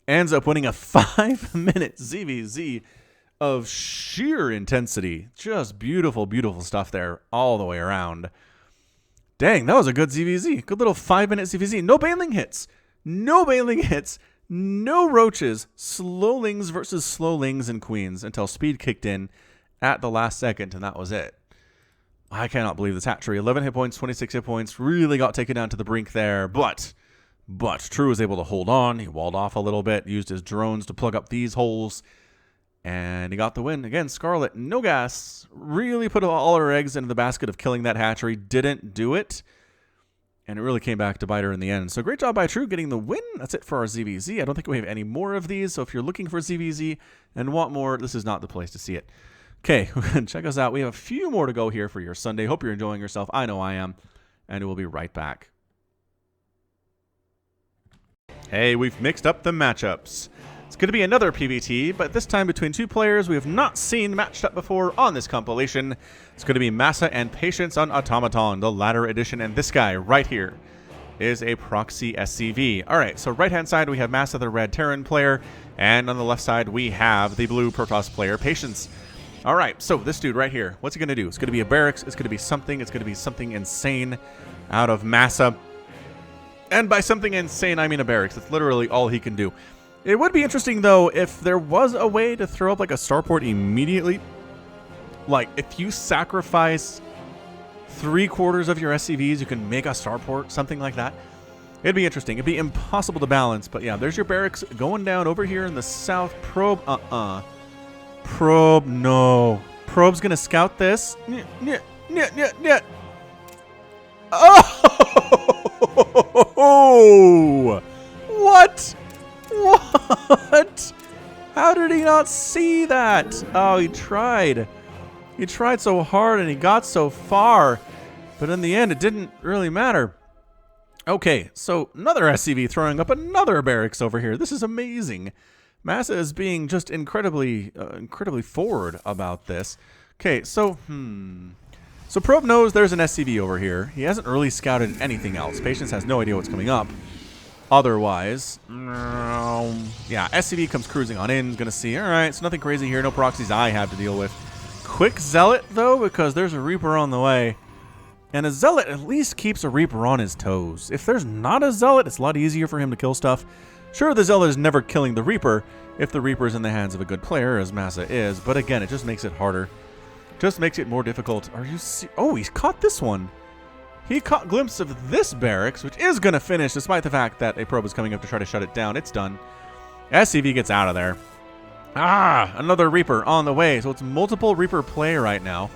ends up winning a 5-minute ZVZ of sheer intensity. Just beautiful, beautiful stuff there all the way around. Dang, that was a good ZVZ. Good little 5-minute ZVZ. No baneling hits. No baneling hits. No roaches. Slowlings versus slowlings and queens until speed kicked in at the last second, and that was it. I cannot believe this hatchery. 11 hit points, 26 hit points. Really got taken down to the brink there, but True was able to hold on. He walled off a little bit, used his drones to plug up these holes, and he got the win. Again, Scarlett, no gas. Really put all her eggs into the basket of killing that hatchery. Didn't do it. And it really came back to bite her in the end. So great job by True getting the win. That's it for our ZVZ. I don't think we have any more of these. So if you're looking for ZVZ and want more, this is not the place to see it. Okay, check us out. We have a few more to go here for your Sunday. Hope you're enjoying yourself. I know I am. And we'll be right back. Hey, we've mixed up the matchups. It's going to be another PvT, but this time between two players we have not seen matched up before on this compilation. It's going to be Masa and Patience on Automaton, the latter edition, and this guy right here is a proxy SCV. All right, so right-hand side we have Masa, the red Terran player, and on the left side we have the blue Protoss player, Patience. All right, so this dude right here, what's he going to do? It's going to be a barracks. It's going to be something insane out of Masa. And by something insane, I mean a barracks. It's literally all he can do. It would be interesting, though, if there was a way to throw up like a starport immediately. Like, if you sacrifice 3/4 of your SCVs, you can make a starport, something like that. It'd be interesting. It'd be impossible to balance. But yeah, there's your barracks going down over here in the south. Probe, Probe, no. Probe's going to scout this. Oh! What? What? How did he not see that? Oh, he tried. He tried so hard and he got so far. But in the end, it didn't really matter. Okay, so another SCV throwing up another barracks over here. This is amazing. Masa is being just incredibly forward about this. Okay, so, So Probe knows there's an SCV over here. He hasn't really scouted anything else. Patience has no idea what's coming up. Otherwise, yeah, SCV comes cruising on in. Gonna see, all right, so nothing crazy here. No proxies I have to deal with. Quick Zealot, though, because there's a Reaper on the way. And a Zealot at least keeps a Reaper on his toes. If there's not a Zealot, it's a lot easier for him to kill stuff. Sure, the Zealot is never killing the Reaper if the Reaper is in the hands of a good player, as Masa is, but again, it just makes it harder. Just makes it more difficult. Are you oh, he's caught this one. He caught a glimpse of this barracks, which is going to finish, despite the fact that a probe is coming up to try to shut it down. It's done. SCV gets out of there. Ah, another Reaper on the way. So it's multiple Reaper play right now.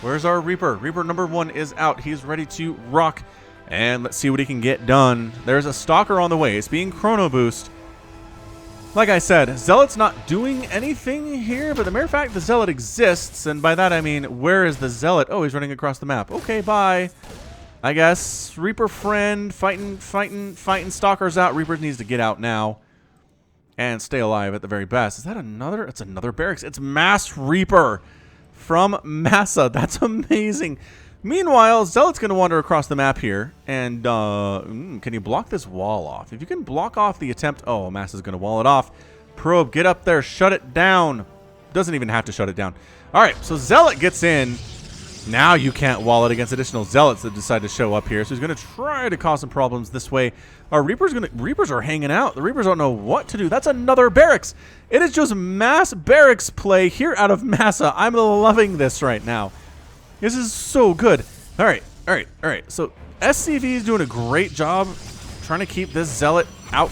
Where's our Reaper? Reaper number 1 is out. He's ready to rock. And let's see what he can get done. There's a Stalker on the way. It's being chrono boost. Like I said, Zealot's not doing anything here, but the mere fact the Zealot exists, and by that I mean, where is the Zealot? Oh, he's running across the map. Okay, bye. I guess. Reaper friend, fighting. Stalker's out. Reaper needs to get out now. And stay alive at the very best. Is that another? It's another barracks. It's Mass Reaper from Masa. That's amazing. Meanwhile, Zealot's going to wander across the map here. And can you block this wall off? If you can block off the attempt... Oh, Masa's going to wall it off. Probe, get up there. Shut it down. Doesn't even have to shut it down. All right, so Zealot gets in. Now you can't wall it against additional Zealots that decide to show up here. So he's going to try to cause some problems this way. Our Reapers are hanging out. The Reapers don't know what to do. That's another barracks. It is just mass barracks play here out of Masa. I'm loving this right now. This is so good. All right. So SCV is doing a great job trying to keep this Zealot out,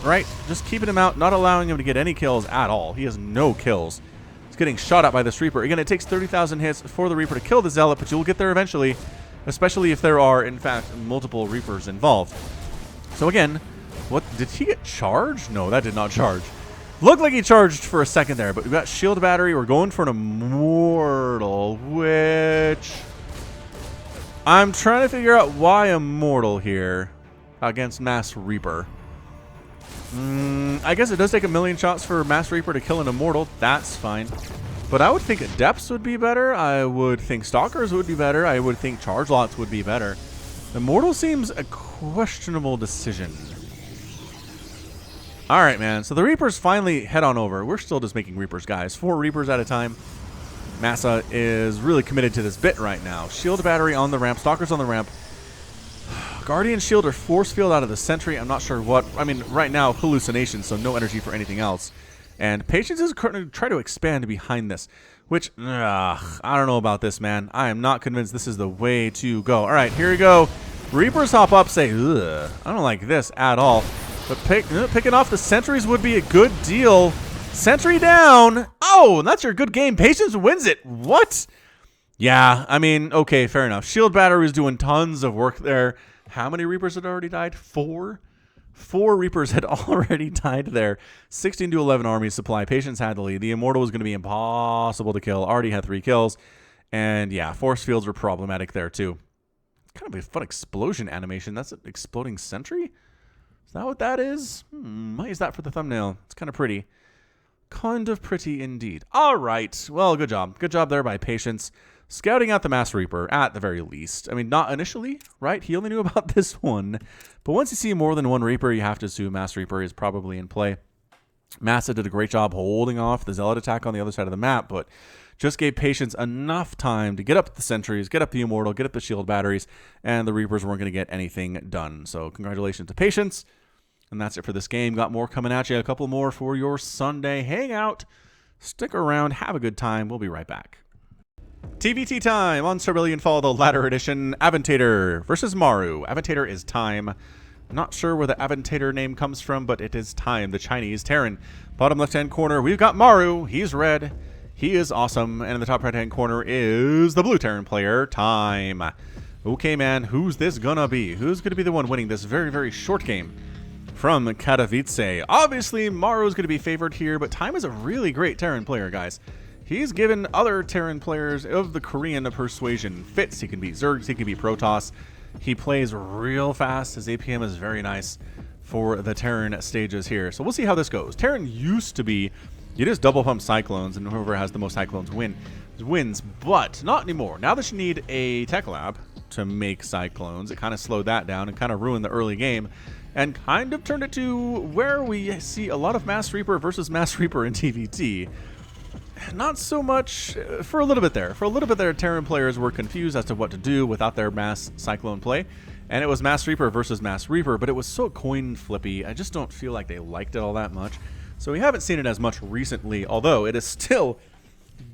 right? Just keeping him out, not allowing him to get any kills at all. He has no kills. He's getting shot at by this Reaper. Again, it takes 30,000 hits for the Reaper to kill the Zealot, but you'll get there eventually, especially if there are, in fact, multiple Reapers involved. So again, what did he get charged? No, that did not charge. Looked like he charged for a second there, but we've got shield battery. We're going for an immortal, which I'm trying to figure out why immortal here against Mass Reaper. I guess it does take 1,000,000 shots for Mass Reaper to kill an immortal. That's fine. But I would think Adepts would be better. I would think Stalkers would be better. I would think Charge Lots would be better. Immortal seems a questionable decision. Alright, man. So the Reapers finally head on over. We're still just making Reapers, guys. 4 Reapers at a time. Masa is really committed to this bit right now. Shield battery on the ramp. Stalkers on the ramp. Guardian Shield or Force Field out of the Sentry. I'm not sure what. I mean, right now, hallucination, so no energy for anything else. And Patience is going to try to expand behind this, which, I don't know about this, man. I am not convinced this is the way to go. All right, here we go. Reapers hop up, say, ugh, I don't like this at all. But picking off the Sentries would be a good deal. Sentry down. Oh, and that's your good game. Patience wins it. What? Yeah, I mean, okay, fair enough. Shield battery is doing tons of work there. How many Reapers had already died? 4? 4 Reapers had already died there. 16 to 11 armies supply. Patience had the lead. The Immortal was going to be impossible to kill. Already had 3 kills. And yeah, Force Fields were problematic there too. Kind of a fun explosion animation. That's an exploding Sentry? Is that what that is? Might use that for the thumbnail. It's kind of pretty. Kind of pretty indeed. All right. Well, good job. Good job there by Patience. Scouting out the Mass Reaper, at the very least. I mean, not initially, right? He only knew about this one. But once you see more than one Reaper, you have to assume Mass Reaper is probably in play. Masa did a great job holding off the Zealot attack on the other side of the map, but just gave Patience enough time to get up the Sentries, get up the Immortal, get up the Shield batteries, and the Reapers weren't going to get anything done. So congratulations to Patience. And that's it for this game. Got more coming at you. A couple more for your Sunday hangout. Stick around. Have a good time. We'll be right back. TVT time on Star Brilliant Fall, the Ladder Edition. Aventator versus Maru. Aventator is time. Not sure where the Aventator name comes from, but it is time. The Chinese Terran. Bottom left-hand corner, we've got Maru. He's red. He is awesome. And in the top right-hand corner is the blue Terran player, Time. Okay, man, who's this gonna be? Who's gonna be the one winning this very, very short game from Katowice? Obviously, Maru's gonna be favored here, but Time is a really great Terran player, guys. He's given other Terran players of the Korean persuasion fits. He can beat Zergs, he can beat Protoss. He plays real fast. His APM is very nice for the Terran stages here. So we'll see how this goes. Terran used to be, you just double pump Cyclones, and whoever has the most Cyclones wins, but not anymore. Now that you need a tech lab to make Cyclones, it kind of slowed that down and kind of ruined the early game, and kind of turned it to where we see a lot of Mass Reaper versus Mass Reaper in TVT. Not so much for a little bit there. For a little bit there, Terran players were confused as to what to do without their mass Cyclone play. And it was Mass Reaper versus Mass Reaper, but it was so coin flippy. I just don't feel like they liked it all that much. So we haven't seen it as much recently, although it is still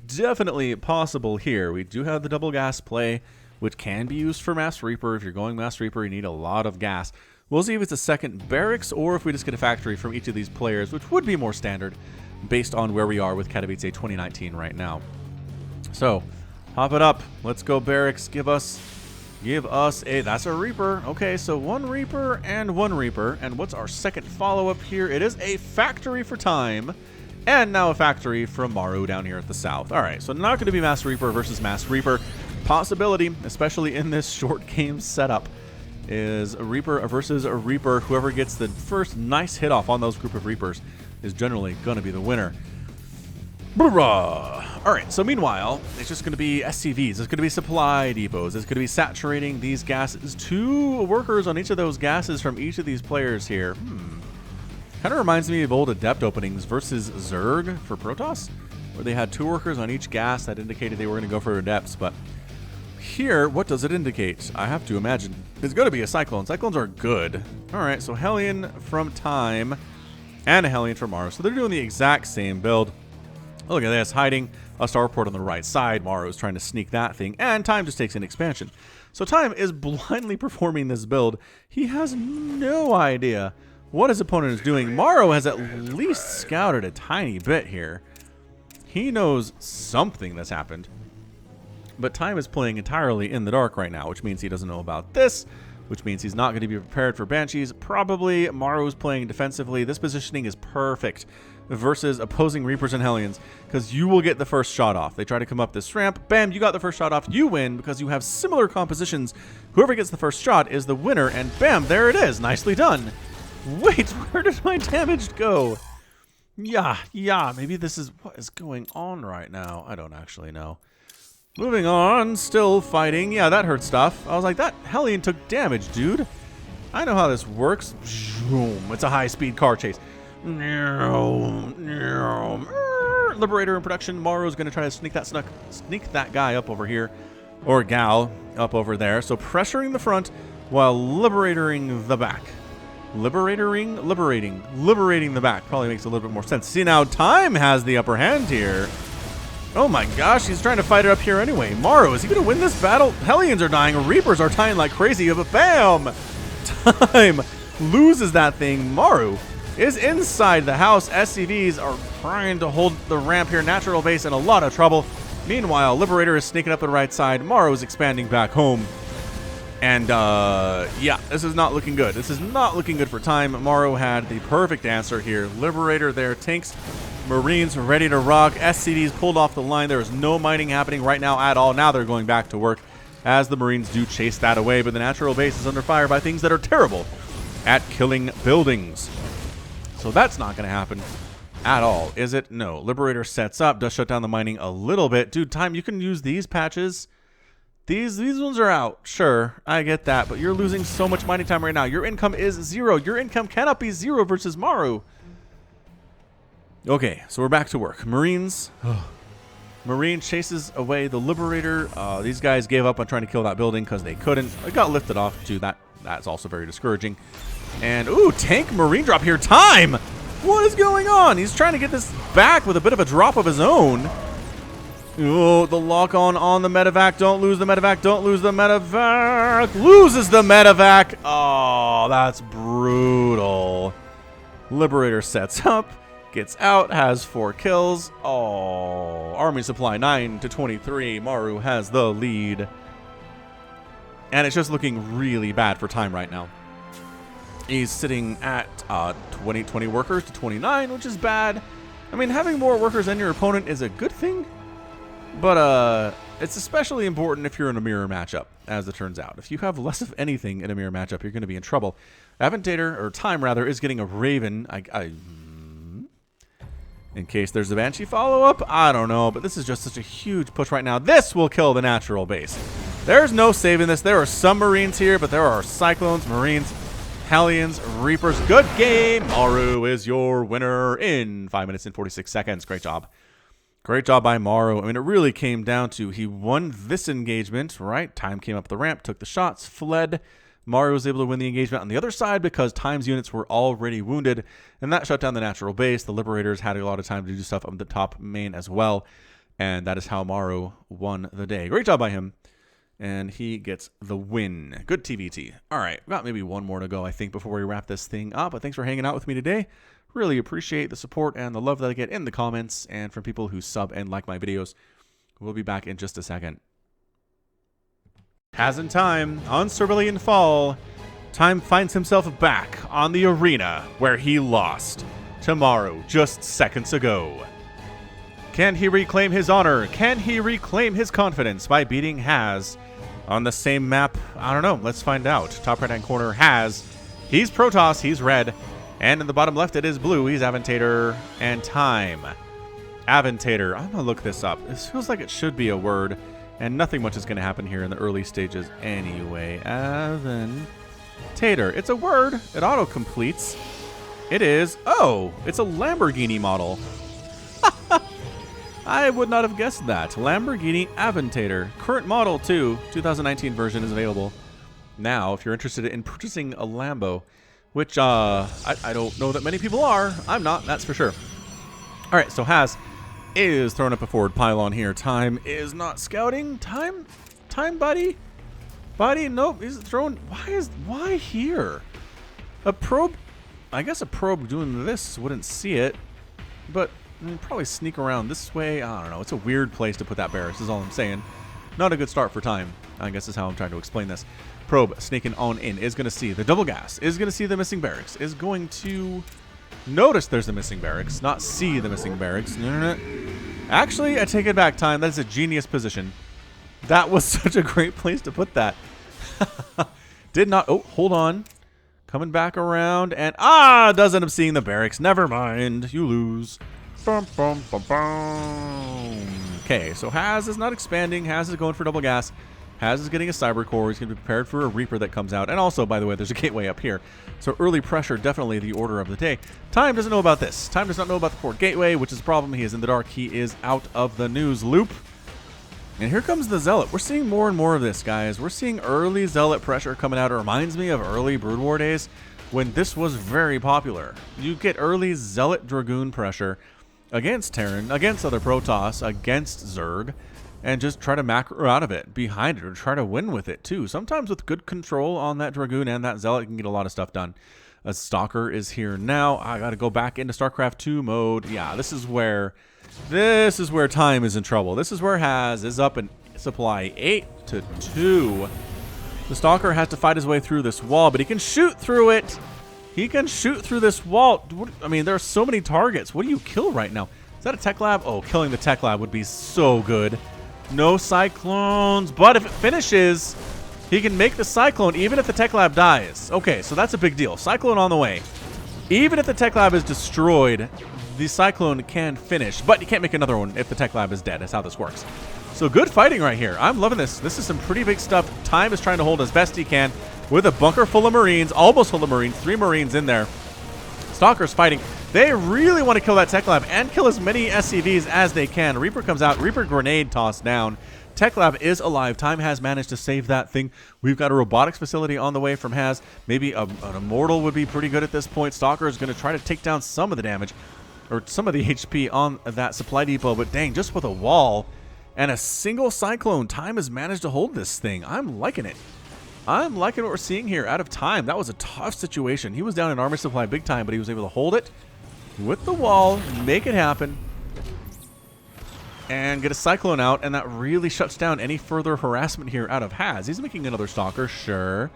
definitely possible here. We do have the double gas play, which can be used for Mass Reaper. If you're going Mass Reaper, you need a lot of gas. We'll see if it's a second barracks or if we just get a factory from each of these players, which would be more standard based on where we are with Katowice 2019 right now. So, hop it up. Let's go barracks. Give us a, that's a Reaper. Okay, so one Reaper and one Reaper. And what's our second follow-up here? It is a factory for time. And now a factory from Maru down here at the south. All right, so not going to be Mass Reaper versus Mass Reaper. Possibility, especially in this short game setup, is a Reaper versus a Reaper. Whoever gets the first nice hit off on those group of Reapers is generally going to be the winner. All right, so meanwhile, it's just going to be SCVs. It's going to be supply depots. It's going to be saturating these gases. 2 workers on each of those gases from each of these players here. Kind of reminds me of old Adept openings versus Zerg for Protoss, where they had 2 workers on each gas that indicated they were going to go for Adepts. But here, what does it indicate? I have to imagine it's going to be a Cyclone. Cyclones are good. All right, so Hellion from Time and a Hellion from Maru. So they're doing the exact same build. Look at this, hiding a starport on the right side. Morrow is trying to sneak that thing, and Time just takes an expansion. So Time is blindly performing this build. He has no idea what his opponent is doing. Morrow has at least scouted a tiny bit here. He knows something that's happened. But Time is playing entirely in the dark right now, which means he doesn't know about this, which means he's not going to be prepared for Banshees. Probably Morrow's playing defensively. This positioning is perfect versus opposing Reapers and Hellions, because you will get the first shot off. They try to come up this ramp. Bam, you got the first shot off. You win because you have similar compositions. Whoever gets the first shot is the winner, and bam, there it is. Nicely done. Wait, where did my damage go? Yeah, maybe this is what is going on right now. I don't actually know. Moving on, still fighting. Yeah, that hurt stuff. I was like, that Hellion took damage, dude. I know how this works. It's a high-speed car chase. Liberator in production. Morrow's going to try to sneak that guy up over here, or gal up over there. So pressuring the front while liberating the back. Liberating the back probably makes a little bit more sense. See, now Time has the upper hand here. Oh my gosh, he's trying to fight it up here anyway. Morrow, is he going to win this battle? Hellions are dying, Reapers are dying like crazy, but bam! Time loses that thing. Maru is inside the house. SCVs are trying to hold the ramp here. Natural base in a lot of trouble. Meanwhile, Liberator is sneaking up the right side. Maru is expanding back home. And, yeah, this is not looking good. This is not looking good for Time. Morrow had the perfect answer here. Liberator there, tanks, Marines ready to rock. SCVs pulled off the line. There is no mining happening right now at all. Now they're going back to work as the Marines do chase that away. But the natural base is under fire by things that are terrible at killing buildings. So that's not going to happen at all, is it? No. Liberator sets up, does shut down the mining a little bit. Dude, Time, you can use these patches. These ones are out. Sure, I get that, but you're losing so much mining time right now. Your income is 0. Your income cannot be 0 versus Maru. Okay, so we're back to work. Marines. Marine chases away the Liberator. These guys gave up on trying to kill that building because they couldn't. It got lifted off too. That's also very discouraging. And, ooh, tank Marine drop here. Time! What is going on? He's trying to get this back with a bit of a drop of his own. Oh, the lock-on the medevac. Don't lose the medevac. Don't lose the medevac. Loses the medevac. Oh, that's brutal. Liberator sets up. Gets out. Has 4 kills. Oh, army supply 9-23. Maru has the lead. And it's just looking really bad for Time right now. He's sitting at 20 workers to 29, which is bad. I mean, having more workers than your opponent is a good thing. But it's especially important if you're in a mirror matchup, as it turns out. If you have less of anything in a mirror matchup, you're going to be in trouble. Aventator, or Time rather, is getting a Raven. In case there's a Banshee follow-up, I don't know. But this is just such a huge push right now. This will kill the natural base. There's no saving this. There are some Marines here, but there are Cyclones, Marines, Hellions, Reapers. Good game. Maru is your winner in 5 minutes and 46 seconds. Great job. Great job by Maru. I mean, it really came down to he won this engagement, right? Time came up the ramp, took the shots, fled. Maru was able to win the engagement on the other side because Time's units were already wounded, and that shut down the natural base. The Liberators had a lot of time to do stuff on the top main as well, and that is how Maru won the day. Great job by him, and he gets the win. Good TVT. All right, we've got maybe one more to go, I think, before we wrap this thing up, but thanks for hanging out with me today. Really appreciate the support and the love that I get in the comments and from people who sub and like my videos. We'll be back in just a second. As in Time, on Cerulean Fall, Time finds himself back on the arena where he lost to Morrow just seconds ago. Can he reclaim his honor? Can he reclaim his confidence by beating Haz on the same map? I don't know. Let's find out. Top right-hand corner, Haz. He's Protoss. He's red. And in the bottom left, it is blue. He's Aventator and Time. Aventator. I'm going to look this up. This feels like it should be a word. And nothing much is going to happen here in the early stages anyway. Aventator. It's a word. It auto-completes. It is... Oh, it's a Lamborghini model. I would not have guessed that. Lamborghini Aventator. Current model, too. 2019 version is available now if you're interested in purchasing a Lambo. Which, I don't know that many people are. I'm not, that's for sure. All right, so Haz is throwing up a forward pylon here. Time is not scouting. Time, buddy? Buddy, nope, he's throwing... Why here? A probe... I guess a probe doing this wouldn't see it. But, probably sneak around this way. I don't know, it's a weird place to put that barracks, is all I'm saying. Not a good start for Time, I guess is how I'm trying to explain this. Probe sneaking on in, is going to see the double gas, is going to see the missing barracks, is going to notice there's a missing barracks, not see the missing barracks. Actually, I take it back, Time. That is a genius position. That was such a great place to put that. Did not... Oh, hold on. Coming back around, and... does end up seeing the barracks. Never mind. You lose. Bum, bum, bum, bum. Okay, so Haz is not expanding. Haz is going for double gas. Haz is getting a cyber core. He's going to be prepared for a Reaper that comes out. And also, by the way, there's a gateway up here. So early pressure, definitely the order of the day. Time doesn't know about this. Time does not know about the port gateway, which is a problem. He is in the dark. He is out of the news loop. And here comes the Zealot. We're seeing more and more of this, guys. We're seeing early Zealot pressure coming out. It reminds me of early Brood War days when this was very popular. You get early Zealot Dragoon pressure against Terran, against other Protoss, against Zerg, and just try to macro out of it, behind it, or try to win with it, too. Sometimes with good control on that Dragoon and that Zealot, you can get a lot of stuff done. A Stalker is here now. I got to go back into StarCraft2 mode. Yeah, this is where Time is in trouble. This is where Haz is up in supply 8-2. The Stalker has to fight his way through this wall, but he can shoot through it. He can shoot through this wall. I mean, there are so many targets. What do you kill right now? Is that a tech lab? Oh, killing the tech lab would be so good. No cyclones, but if it finishes, he can make the cyclone even if the tech lab dies. Okay, so that's a big deal. Cyclone on the way. Even if the tech lab is destroyed, the cyclone can finish, but you can't make another one if the tech lab is dead. That's how this works. So good fighting right here. I'm loving this. This is some pretty big stuff. Time is trying to hold as best he can with a bunker full of Marines, almost full of Marines, 3 Marines in there. Stalker's fighting. They really want to kill that tech lab and kill as many SCVs as they can. Reaper comes out. Reaper grenade tossed down. Tech lab is alive. Time has managed to save that thing. We've got a robotics facility on the way from Haz. Maybe an Immortal would be pretty good at this point. Stalker is going to try to take down some of the damage, or some of the HP on that supply depot. But dang, just with a wall and a single cyclone, Time has managed to hold this thing. I'm liking it. I'm liking what we're seeing here out of Time. That was a tough situation. He was down in armor supply big time, but he was able to hold it with the wall, make it happen, and get a cyclone out, and that really shuts down any further harassment here out of Haz. He's making another Stalker, sure.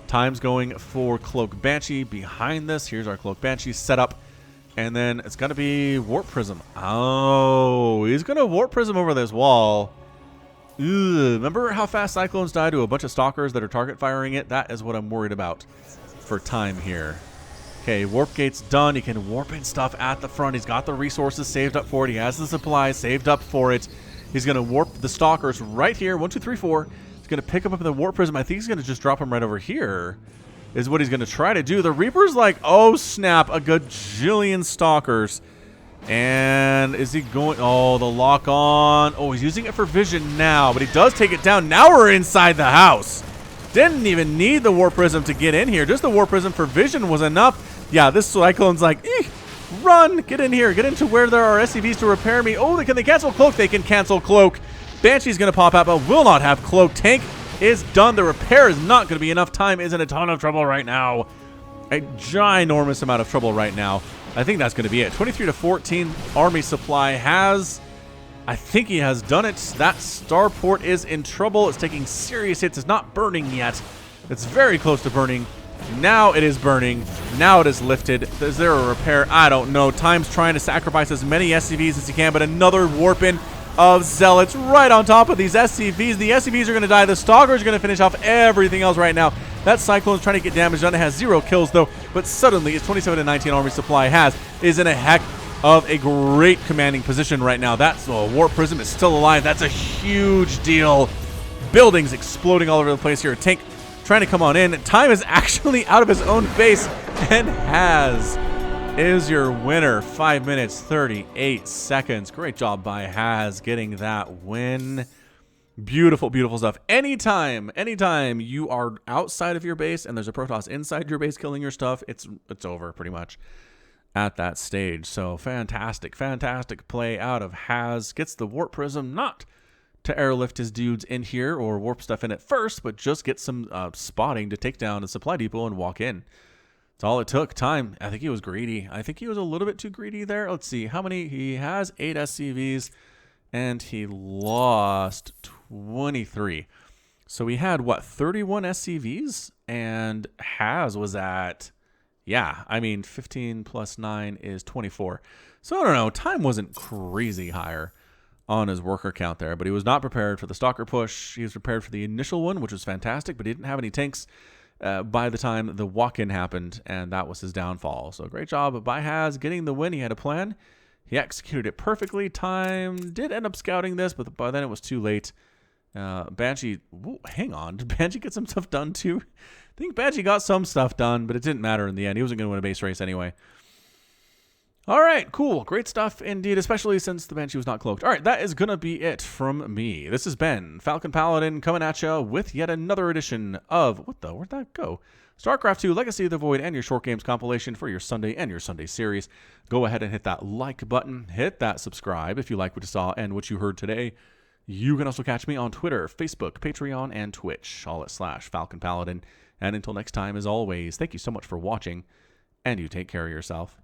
Time's going for Cloak Banshee behind this. Here's our Cloak Banshee set up, and then it's going to be Warp Prism. Oh, he's going to Warp Prism over this wall. Ugh. Remember how fast Cyclones die to a bunch of Stalkers that are target firing it? That is what I'm worried about for Time here. Okay, Warp Gate's done. He can warp in stuff at the front. He's got the resources saved up for it. He has the supplies saved up for it. He's going to warp the Stalkers right here. 1, 2, 3, 4. He's going to pick up the Warp Prism. I think he's going to just drop him right over here is what he's going to try to do. The Reaper's like, oh, snap, a gajillion Stalkers. And is he going... Oh, the lock on. Oh, he's using it for vision now, but he does take it down. Now we're inside the house. Didn't even need the Warp Prism to get in here. Just the Warp Prism for vision was enough. Yeah, this Cyclone's like, run, get in here. Get into where there are SCVs to repair me. Oh, can they cancel Cloak? They can cancel Cloak. Banshee's going to pop out, but will not have Cloak. Tank is done. The repair is not going to be enough. Time is in a ton of trouble right now. A ginormous amount of trouble right now. I think that's going to be it. 23 to 14 army supply has... I think he has done it. That starport is in trouble. It's taking serious hits. It's not burning yet. It's very close to burning. Now it is burning. Now it is lifted. Is there a repair? I don't know. Time's trying to sacrifice as many SCVs as he can, but another warp in of Zealots right on top of these SCVs. The SCVs are going to die. The Stalkers are going to finish off everything else right now. That Cyclone's trying to get damage done. It has 0 kills, though, but suddenly its 27 to 19 army supply is in a heck of a great commanding position right now. That's Warp Prism is still alive. That's a huge deal. Buildings exploding all over the place here. Tank trying to come on in. Time is actually out of his own base, and Haz is your winner. 5 minutes, 38 seconds. Great job by Haz getting that win. Beautiful, beautiful stuff. Anytime you are outside of your base and there's a Protoss inside your base killing your stuff, it's over pretty much at that stage. So fantastic play out of Haz. Gets the Warp Prism, not to airlift his dudes in here or warp stuff in at first, but just get some spotting to take down the supply depot and walk in. That's all it took. Time, I think he was greedy. I think he was a little bit too greedy there. Let's see how many he has. 8 SCVs and he lost 23. So we had what, 31 SCVs, and Haz was at, yeah, I mean 15 plus 9 is 24. So I don't know, Time wasn't crazy higher on his worker count there, but he was not prepared for the Stalker push. He was prepared for the initial one, which was fantastic, but he didn't have any tanks by the time the walk-in happened, and that was his downfall. So great job by Haz getting the win. He had a plan. He executed it perfectly. Time did end up scouting this, but by then it was too late. Banshee, hang on, did Banshee get some stuff done too? I think Banshee got some stuff done, but it didn't matter in the end. He wasn't going to win a base race anyway. All right, cool. Great stuff indeed, especially since the Banshee was not cloaked. All right, that is going to be it from me. This has been Falcon Paladin coming at you with yet another edition of, where'd that go? StarCraft2 Legacy of the Void and your short games compilation for your Sunday and your Sunday series. Go ahead and hit that like button. Hit that subscribe if you like what you saw and what you heard today. You can also catch me on Twitter, Facebook, Patreon, and Twitch, all at /Falcon Paladin. And until next time, as always, thank you so much for watching, and you take care of yourself.